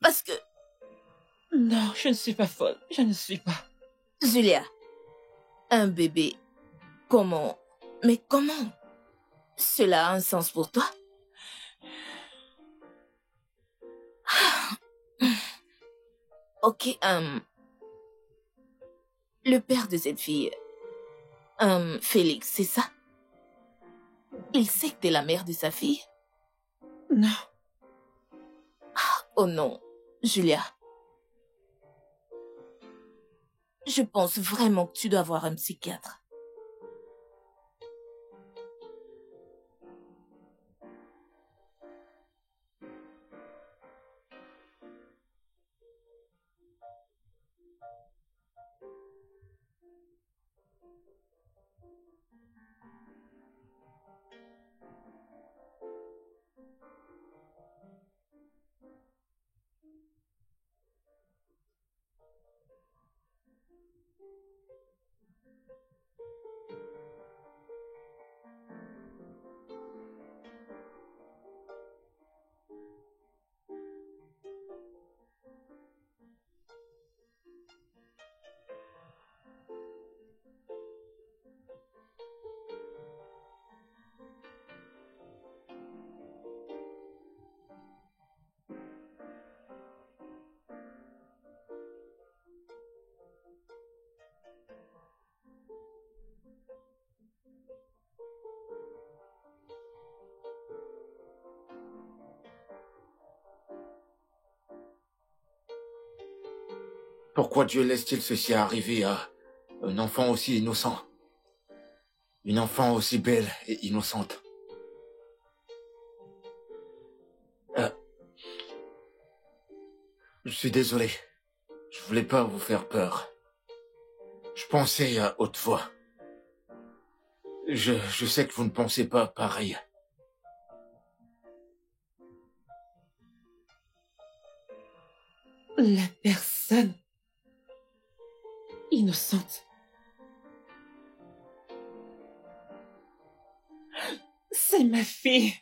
[SPEAKER 8] Parce que...
[SPEAKER 4] Non, je ne suis pas folle. Je ne suis pas.
[SPEAKER 8] Julia, un bébé, comment? Mais comment? Cela a un sens pour toi? Ok, le père de cette fille, Félix, c'est ça? Il sait que t'es la mère de sa fille?
[SPEAKER 4] Non.
[SPEAKER 8] Oh non, Julia. Je pense vraiment que tu dois voir un psychiatre.
[SPEAKER 1] Pourquoi Dieu laisse-t-il ceci arriver à un enfant aussi innocent? Une enfant aussi belle et innocente. Je suis désolé. Je voulais pas vous faire peur. Je pensais à haute voix. Je sais que vous ne pensez pas pareil.
[SPEAKER 4] La personne innocente. C'est ma fille.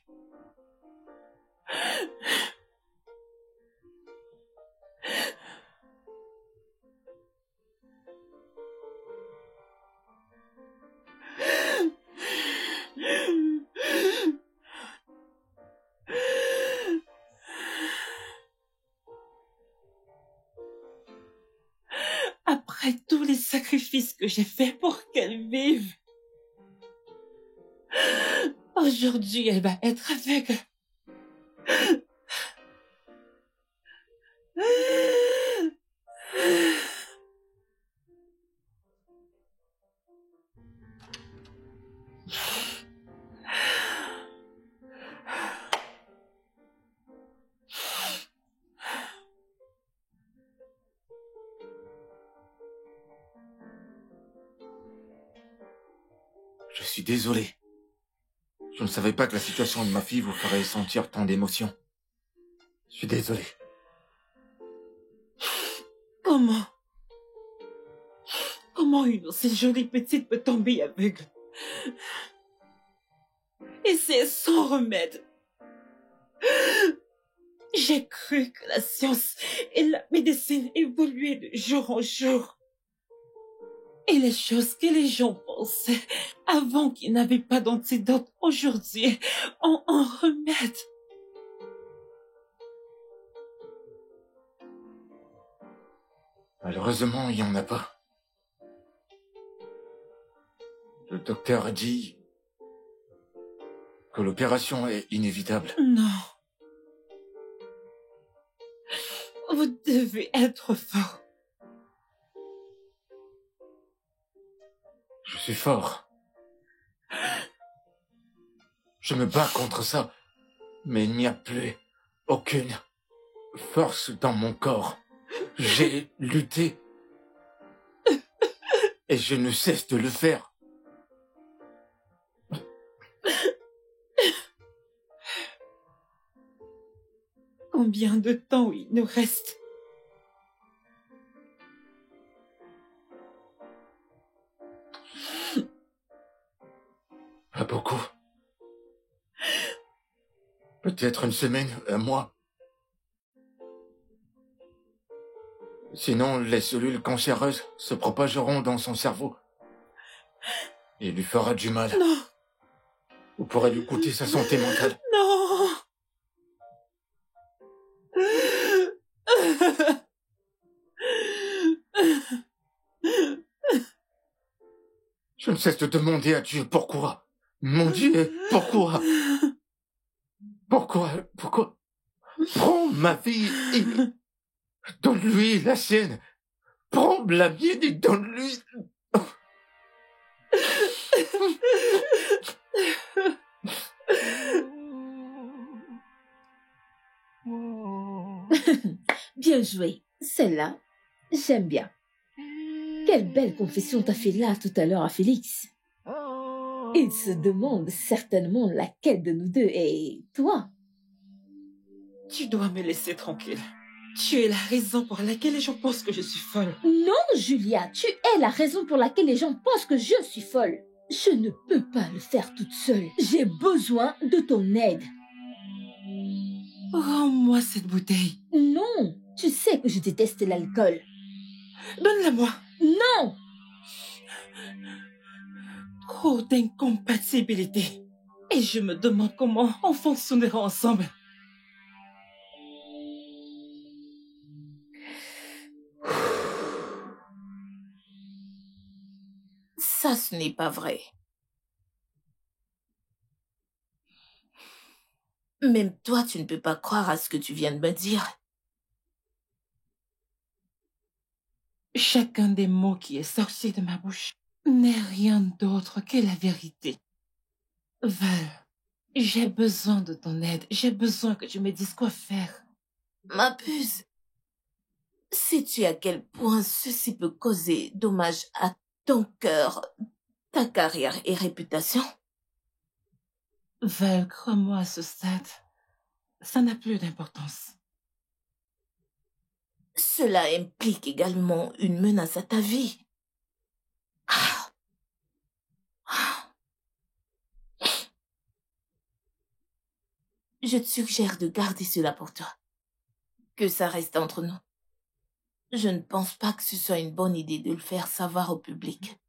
[SPEAKER 4] Après tous les sacrifices que j'ai faits pour qu'elle vive, aujourd'hui, elle va être aveugle.
[SPEAKER 1] Je suis désolé. Je ne savais pas que la situation de ma fille vous ferait sentir tant d'émotions. Je suis désolé.
[SPEAKER 4] Comment une aussi jolie petite peut tomber aveugle? Et c'est sans remède. J'ai cru que la science et la médecine évoluaient de jour en jour. Et les choses que les gens pensaient avant qu'ils n'avaient pas d'antidote aujourd'hui ont un remède.
[SPEAKER 1] Malheureusement, il n'y en a pas. Le docteur a dit que l'opération est inévitable.
[SPEAKER 4] Non. Vous devez être fort.
[SPEAKER 1] Je suis fort. Je me bats contre ça, mais il n'y a plus aucune force dans mon corps. J'ai lutté et je ne cesse de le faire.
[SPEAKER 4] Combien de temps il nous reste?
[SPEAKER 1] Pas beaucoup. Peut-être une semaine, un mois. Sinon, les cellules cancéreuses se propageront dans son cerveau. Et lui fera du mal.
[SPEAKER 4] Non.
[SPEAKER 1] Ou pourrait lui coûter sa santé mentale.
[SPEAKER 4] Non.
[SPEAKER 1] Je ne cesse de demander à Dieu pourquoi. Mon Dieu, pourquoi? Pourquoi? Prends ma vie et donne-lui la sienne. Prends la mienne et donne-lui...
[SPEAKER 6] Bien joué. Celle-là, j'aime bien. Quelle belle confession t'as fait là tout à l'heure à Félix. Il se demande certainement laquelle de nous deux est toi.
[SPEAKER 4] Tu dois me laisser tranquille. Tu es la raison pour laquelle les gens pensent que je suis folle.
[SPEAKER 6] Non, Julia, tu es la raison pour laquelle les gens pensent que je suis folle. Je ne peux pas le faire toute seule. J'ai besoin de ton aide.
[SPEAKER 4] Rends-moi cette bouteille.
[SPEAKER 6] Non, tu sais que je déteste l'alcool.
[SPEAKER 4] Donne-la-moi.
[SPEAKER 6] Non!
[SPEAKER 4] Trop d'incompatibilité. Et je me demande comment on fonctionnera ensemble.
[SPEAKER 8] Ça, ce n'est pas vrai. Même toi, tu ne peux pas croire à ce que tu viens de me dire.
[SPEAKER 4] Chacun des mots qui est sorti de ma bouche n'est rien d'autre que la vérité. Val, j'ai besoin de ton aide. J'ai besoin que tu me dises quoi faire.
[SPEAKER 8] Ma puce, sais-tu à quel point ceci peut causer dommage à ton cœur, ta carrière et réputation?
[SPEAKER 4] Val, crois-moi à ce stade, ça n'a plus d'importance.
[SPEAKER 8] Cela implique également une menace à ta vie. Je te suggère de garder cela pour toi. Que ça reste entre nous. Je ne pense pas que ce soit une bonne idée de le faire savoir au public.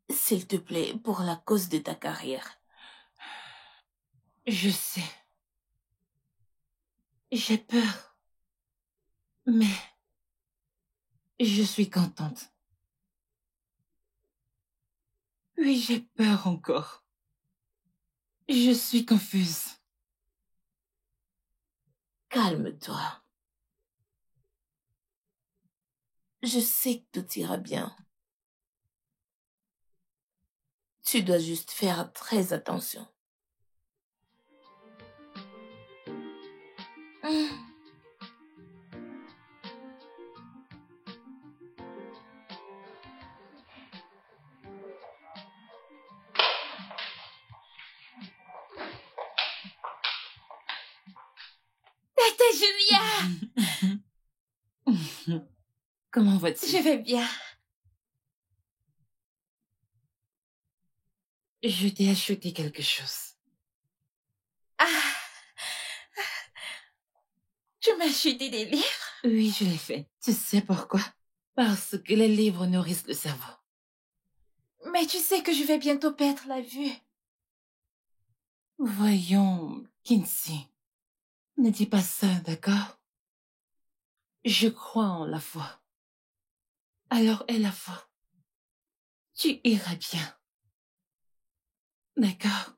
[SPEAKER 8] S'il te plaît, pour la cause de ta carrière.
[SPEAKER 4] Je sais. J'ai peur. Mais je suis contente. Oui, j'ai peur encore. Je suis confuse.
[SPEAKER 8] Calme-toi. Je sais que tout ira bien. Tu dois juste faire très attention.
[SPEAKER 2] Tata Julia!
[SPEAKER 4] Comment vas-tu?
[SPEAKER 2] Je vais bien.
[SPEAKER 4] Je t'ai acheté quelque chose.
[SPEAKER 2] Ah! Tu m'as acheté des livres?
[SPEAKER 4] Oui, je l'ai fait. Tu sais pourquoi? Parce que les livres nourrissent le cerveau.
[SPEAKER 2] Mais tu sais que je vais bientôt perdre la vue.
[SPEAKER 4] Voyons, Kinsey. Ne dis pas ça, d'accord? Je crois en la foi. Alors aie la foi. Tu iras bien. D'accord?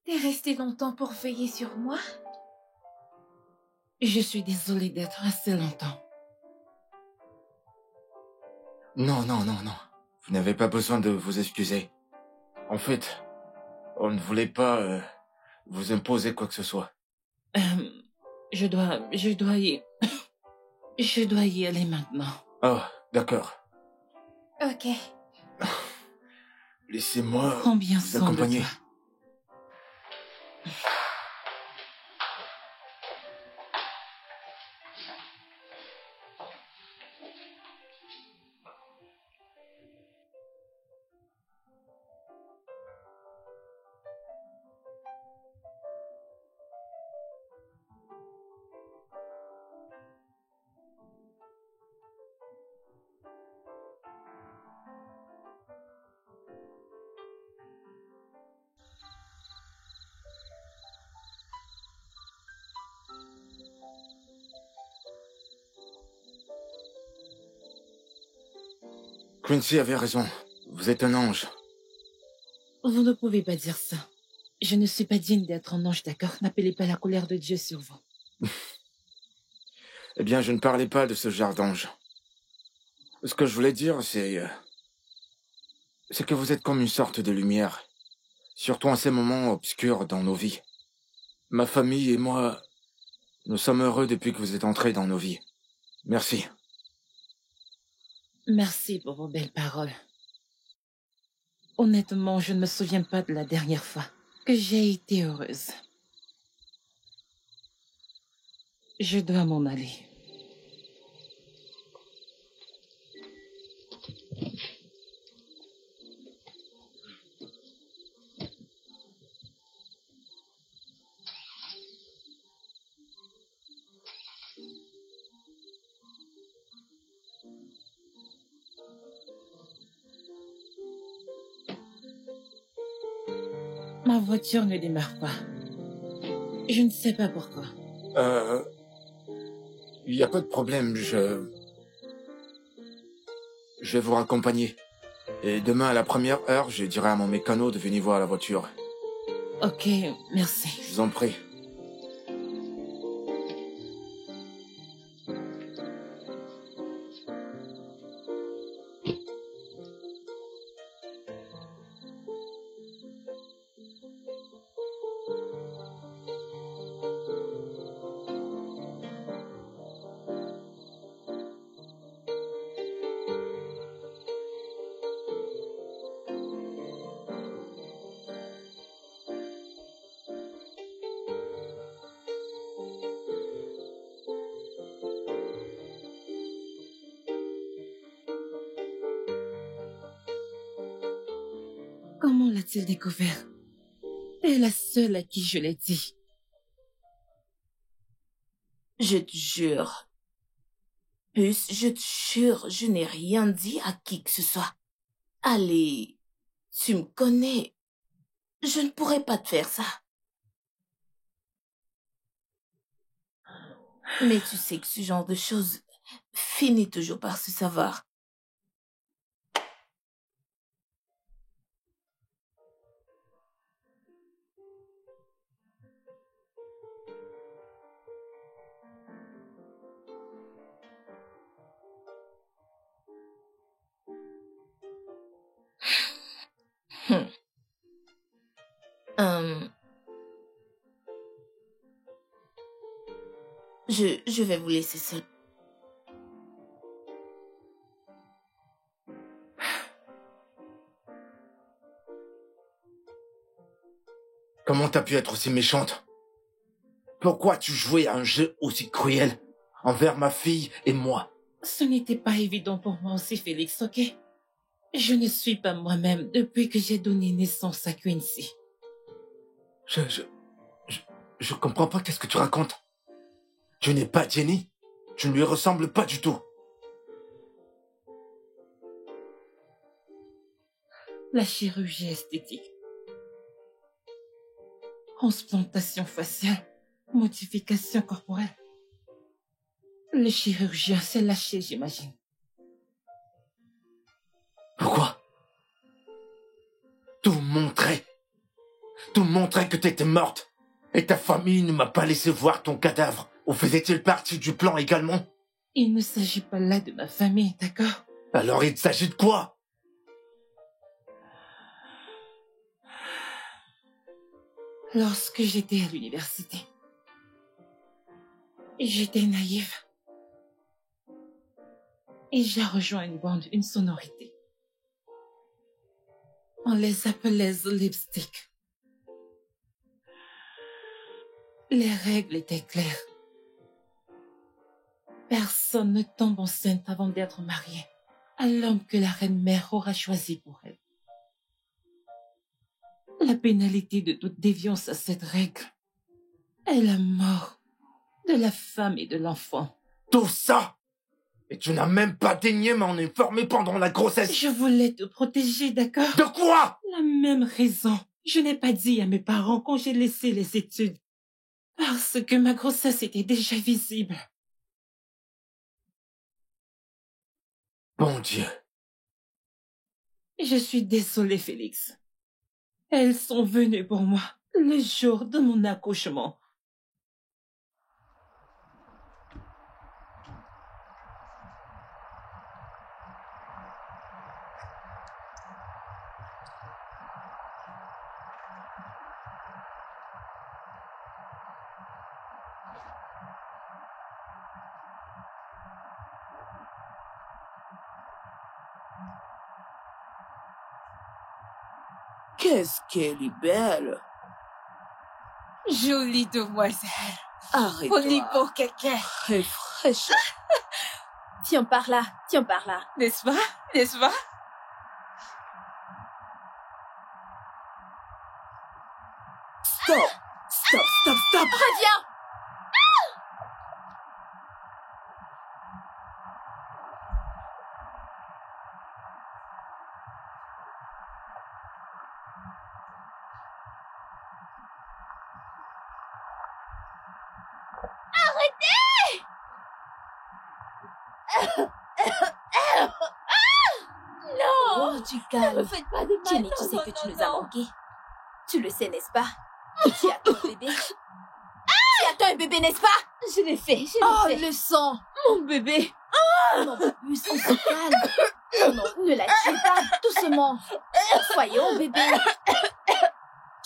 [SPEAKER 2] T'es resté longtemps pour veiller sur moi?
[SPEAKER 4] Je suis désolée d'être resté longtemps.
[SPEAKER 1] Non, non, non, non. Vous n'avez pas besoin de vous excuser. En fait, on ne voulait pas vous imposer quoi que ce soit.
[SPEAKER 4] Je dois y aller maintenant.
[SPEAKER 1] Oh, d'accord.
[SPEAKER 2] Ok.
[SPEAKER 1] Laissez-moi
[SPEAKER 4] Prends bien
[SPEAKER 1] vous
[SPEAKER 4] soin de
[SPEAKER 1] accompagner.
[SPEAKER 4] toi.
[SPEAKER 1] Quincy avait raison. Vous êtes un ange.
[SPEAKER 4] Vous ne pouvez pas dire ça. Je ne suis pas digne d'être un ange, d'accord? N'appelez pas la colère de Dieu sur vous.
[SPEAKER 1] Eh bien, je ne parlais pas de ce genre d'ange. Ce que je voulais dire, c'est que vous êtes comme une sorte de lumière. Surtout en ces moments obscurs dans nos vies. Ma famille et moi, nous sommes heureux depuis que vous êtes entrés dans nos vies. Merci.
[SPEAKER 4] Merci pour vos belles paroles. Honnêtement, je ne me souviens pas de la dernière fois que j'ai été heureuse. Je dois m'en aller. Ma voiture ne démarre pas. Je ne sais pas pourquoi.
[SPEAKER 1] Il n'y a pas de problème, je vais vous raccompagner. Et demain à la première heure, je dirai à mon mécano de venir voir la voiture.
[SPEAKER 4] Ok, merci.
[SPEAKER 1] Je vous en prie.
[SPEAKER 4] Comment l'a-t-il découvert? T'es la seule à qui je l'ai dit.
[SPEAKER 8] Je te jure. Puce, je te jure, je n'ai rien dit à qui que ce soit. Allez, tu me connais. Je ne pourrais pas te faire ça. Mais tu sais que ce genre de choses finit toujours par se savoir. Je vais vous laisser seul.
[SPEAKER 1] Comment t'as pu être aussi méchante? Pourquoi tu jouais à un jeu aussi cruel envers ma fille et moi?
[SPEAKER 4] Ce n'était pas évident pour moi aussi, Félix, ok? Je ne suis pas moi-même depuis que j'ai donné naissance à Quincy.
[SPEAKER 1] Je comprends pas qu'est-ce que tu racontes. Tu n'es pas Jenny. Tu ne lui ressembles pas du tout.
[SPEAKER 4] La chirurgie esthétique. Transplantation faciale. Modification corporelle. Le chirurgien s'est lâché, j'imagine.
[SPEAKER 1] Pourquoi? Tout montrait que t'étais morte. Et ta famille ne m'a pas laissé voir ton cadavre. Ou faisait-il partie du plan également?
[SPEAKER 4] Il ne s'agit pas là de ma famille, d'accord?
[SPEAKER 1] Alors il s'agit de quoi?
[SPEAKER 4] Lorsque j'étais à l'université, j'étais naïve. Et j'ai rejoint une bande, une sonorité. On les appelait The Lipstick. Les règles étaient claires. Personne ne tombe enceinte avant d'être marié à l'homme que la reine-mère aura choisi pour elle. La pénalité de toute déviance à cette règle est la mort de la femme et de l'enfant.
[SPEAKER 1] Tout ça? Et tu n'as même pas daigné m'en informer pendant la grossesse?
[SPEAKER 4] Je voulais te protéger, d'accord?
[SPEAKER 1] De quoi?
[SPEAKER 4] La même raison. Je n'ai pas dit à mes parents quand j'ai laissé les études. Parce que ma grossesse était déjà visible.
[SPEAKER 1] Bon Dieu.
[SPEAKER 4] Je suis désolée, Félix. Elles sont venues pour moi le jour de mon accouchement.
[SPEAKER 8] Qu'est-ce qu'elle est belle.
[SPEAKER 2] Jolie demoiselle.
[SPEAKER 8] Arrête-toi.
[SPEAKER 2] Folie pour quelqu'un.
[SPEAKER 8] Très fraîche.
[SPEAKER 6] Tiens par là, tiens par là.
[SPEAKER 2] N'est-ce pas? N'est-ce pas?
[SPEAKER 8] Stop. Stop, stop, stop.
[SPEAKER 6] Reviens!
[SPEAKER 8] Oh, du calme.
[SPEAKER 6] Ne faites pas de mal. Jenny, tu sais que tu nous as manqué. Tu le sais, n'est-ce pas? Tu attends un bébé. Tu attends un bébé, n'est-ce pas? Je l'ai fait, je l'ai fait.
[SPEAKER 8] Le sang.
[SPEAKER 6] Mon bébé. Non, Babus, on se calme. Oh non, ne la tuez pas, doucement. Voyons, bébé.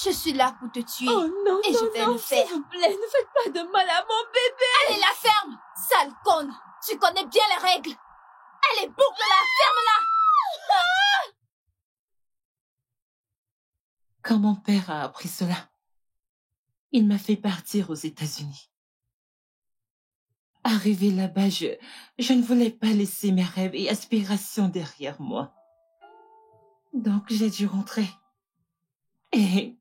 [SPEAKER 6] Je suis là pour te tuer.
[SPEAKER 2] Oh non,
[SPEAKER 6] et je vais le faire.
[SPEAKER 2] s'il vous plaît, ne faites pas de mal à mon bébé.
[SPEAKER 6] Allez, la ferme, sale conne. Tu connais bien les règles. Allez, boucle-la, ferme-la.
[SPEAKER 4] Quand mon père a appris cela, il m'a fait partir aux États-Unis. Arrivé là-bas, je ne voulais pas laisser mes rêves et aspirations derrière moi. Donc j'ai dû rentrer Et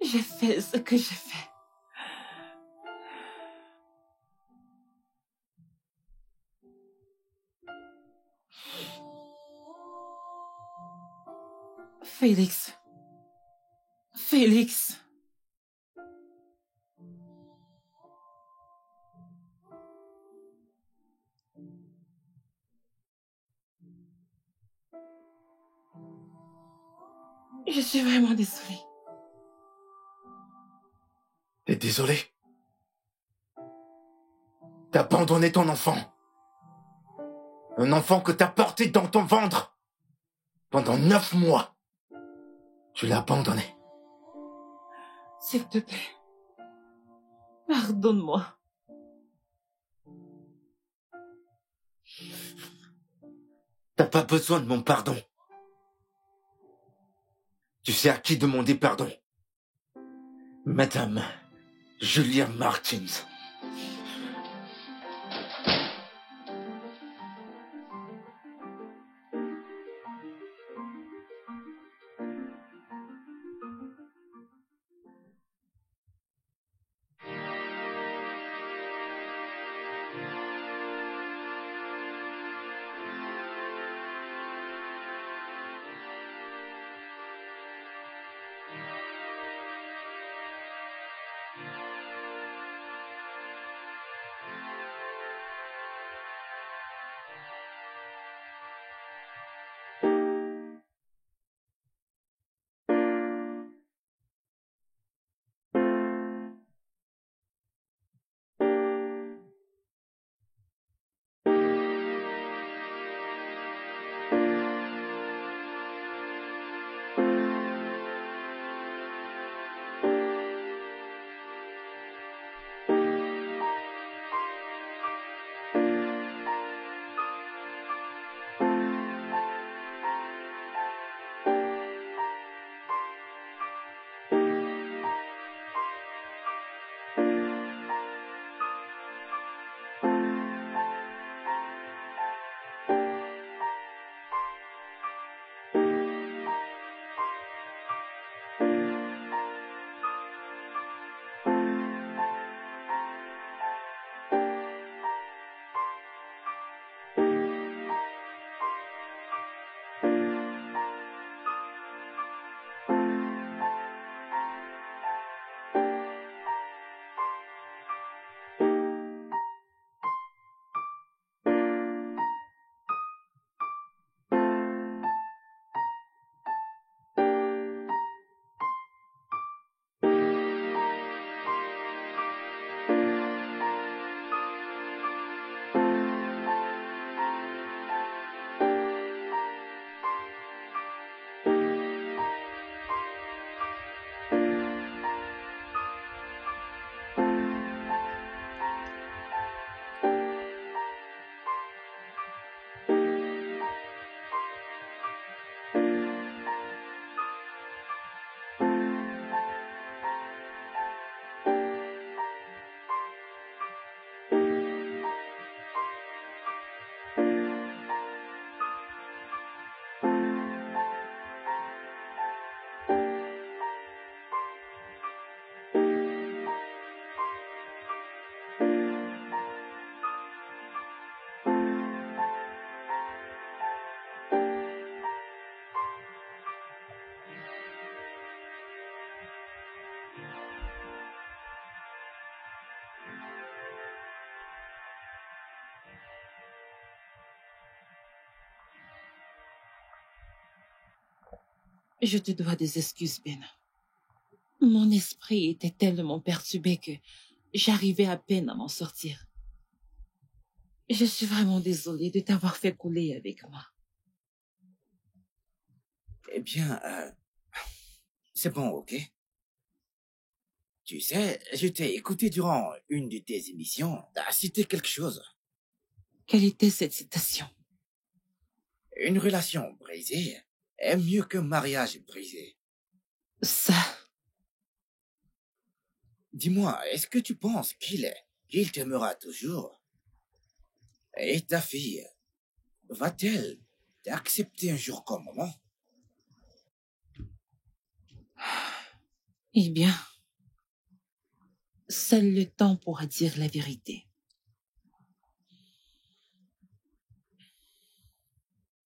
[SPEAKER 4] j'ai fait ce que j'ai fait. Félix. Félix. Je suis vraiment désolée.
[SPEAKER 1] T'es désolé? T'as abandonné ton enfant. Un enfant que t'as porté dans ton ventre pendant 9 mois. Tu l'as abandonné.
[SPEAKER 4] S'il te plaît. Pardonne-moi.
[SPEAKER 1] T'as pas besoin de mon pardon. Tu sais à qui demander pardon. Madame Julia Martins.
[SPEAKER 4] Je te dois des excuses, Ben. Mon esprit était tellement perturbé que j'arrivais à peine à m'en sortir. Je suis vraiment désolée de t'avoir fait couler avec moi.
[SPEAKER 5] Eh bien, c'est bon, ok? Tu sais, je t'ai écouté durant une de tes émissions. T'as cité quelque chose.
[SPEAKER 4] Quelle était cette citation?
[SPEAKER 5] Une relation brisée est mieux qu'un mariage brisé.
[SPEAKER 4] Ça...
[SPEAKER 5] Dis-moi, est-ce que tu penses qu'il t'aimera toujours? Et ta fille, va-t-elle t'accepter un jour comme maman?
[SPEAKER 4] Eh bien, seul le temps pourra dire la vérité.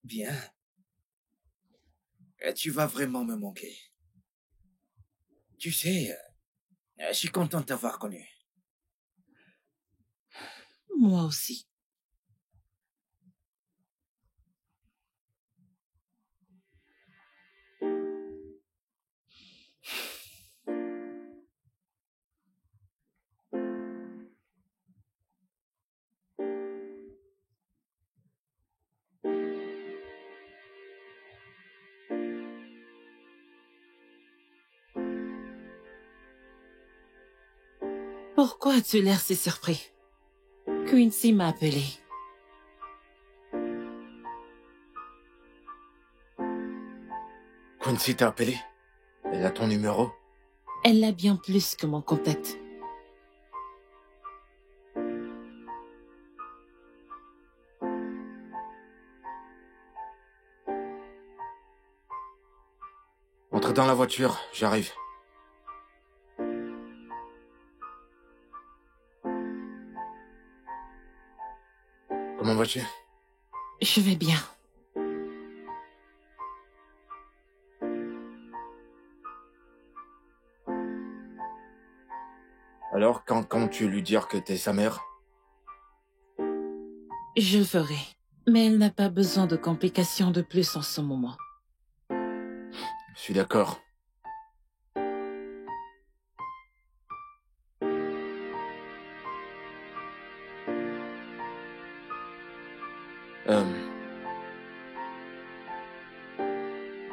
[SPEAKER 5] Bien. Tu vas vraiment me manquer. Tu sais, je suis content de t'avoir connu.
[SPEAKER 4] Moi aussi. Pourquoi as-tu l'air si surpris? Quincy m'a appelé.
[SPEAKER 1] Quincy t'a appelé? Elle a ton numéro?
[SPEAKER 4] Elle a bien plus que mon contact.
[SPEAKER 1] Entre dans la voiture, j'arrive. Comment vas-tu?
[SPEAKER 4] Je vais bien.
[SPEAKER 1] Alors, quand comptes-tu lui dire que t'es sa mère?
[SPEAKER 4] Je le ferai. Mais elle n'a pas besoin de complications de plus en ce moment.
[SPEAKER 1] Je suis d'accord.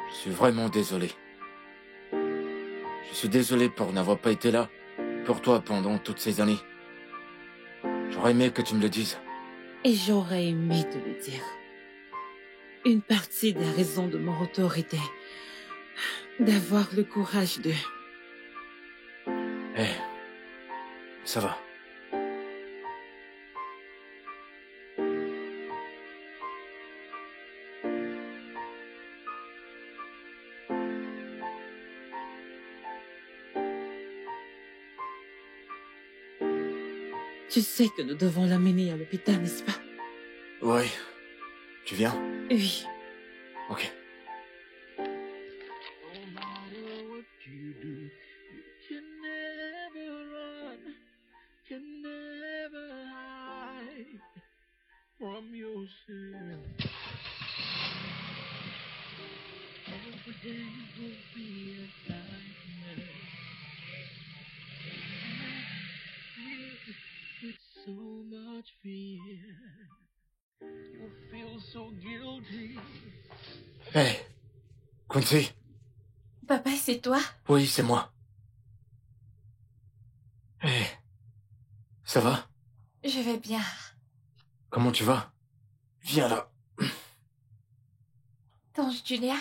[SPEAKER 1] Je suis vraiment désolé. Je suis désolé pour n'avoir pas été là pour toi pendant toutes ces années. J'aurais aimé que tu me le dises.
[SPEAKER 4] Et j'aurais aimé te le dire. Une partie des raisons de mon retour était d'avoir le courage de...
[SPEAKER 1] Eh, ça va.
[SPEAKER 4] Tu sais que nous devons l'amener à l'hôpital, n'est-ce pas?
[SPEAKER 1] Ouais. Tu viens?
[SPEAKER 4] Oui.
[SPEAKER 1] Ok. Hé, Quincy?
[SPEAKER 2] Papa, c'est toi?
[SPEAKER 1] Oui, c'est moi. Hé, ça va?
[SPEAKER 2] Je vais bien.
[SPEAKER 1] Comment tu vas? Viens là.
[SPEAKER 2] Tante Julia,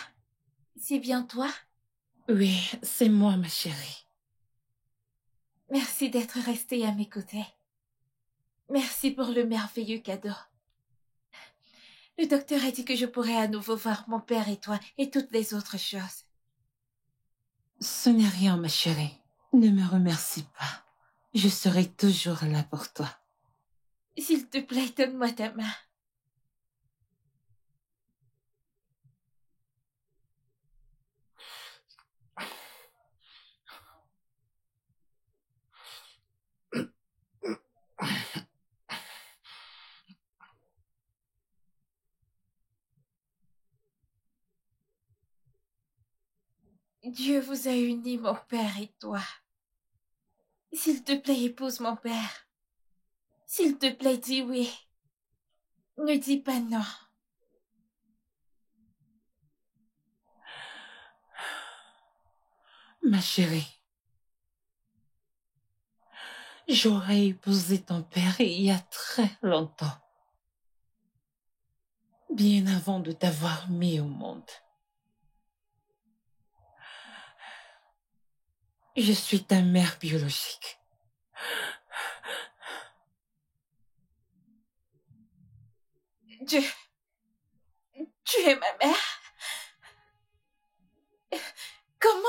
[SPEAKER 2] c'est bien toi?
[SPEAKER 4] Oui, c'est moi, ma chérie.
[SPEAKER 2] Merci d'être restée à mes côtés. Merci pour le merveilleux cadeau. Le docteur a dit que je pourrais à nouveau voir mon père et toi et toutes les autres choses.
[SPEAKER 4] Ce n'est rien, ma chérie. Ne me remercie pas. Je serai toujours là pour toi.
[SPEAKER 2] S'il te plaît, donne-moi ta main. Dieu vous a unis, mon père et toi. S'il te plaît, épouse mon père. S'il te plaît, dis oui. Ne dis pas non.
[SPEAKER 4] Ma chérie, j'aurais épousé ton père il y a très longtemps. Bien avant de t'avoir mis au monde. Je suis ta mère biologique.
[SPEAKER 2] Tu es ma mère? Comment?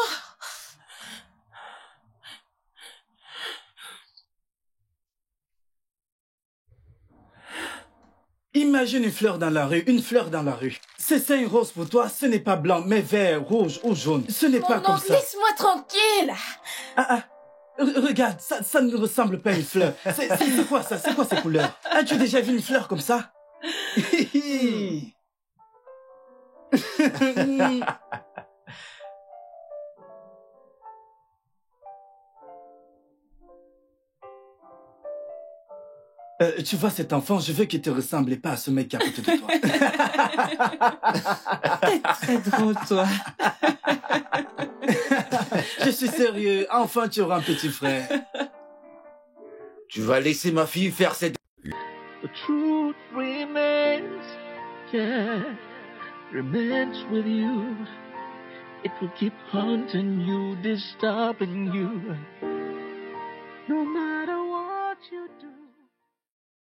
[SPEAKER 3] Imagine une fleur dans la rue, une fleur dans la rue. C'est un rose pour toi, ce n'est pas blanc, mais vert, rouge ou jaune. Ce n'est pas comme ça.
[SPEAKER 2] Laisse-moi tranquille.
[SPEAKER 3] Regarde, ça ne ressemble pas à une fleur. C'est quoi ça? C'est quoi ces couleurs? As-tu déjà vu une fleur comme ça? Tu vois cet enfant, je veux qu'il te ressemble pas à ce mec à côté de toi.
[SPEAKER 4] T'es très drôle, toi.
[SPEAKER 3] Je suis sérieux, enfin tu auras un petit frère.
[SPEAKER 1] Tu vas laisser ma fille faire cette...
[SPEAKER 9] The truth remains, yeah, remains with you. It will keep haunting you, disturbing you. No matter what.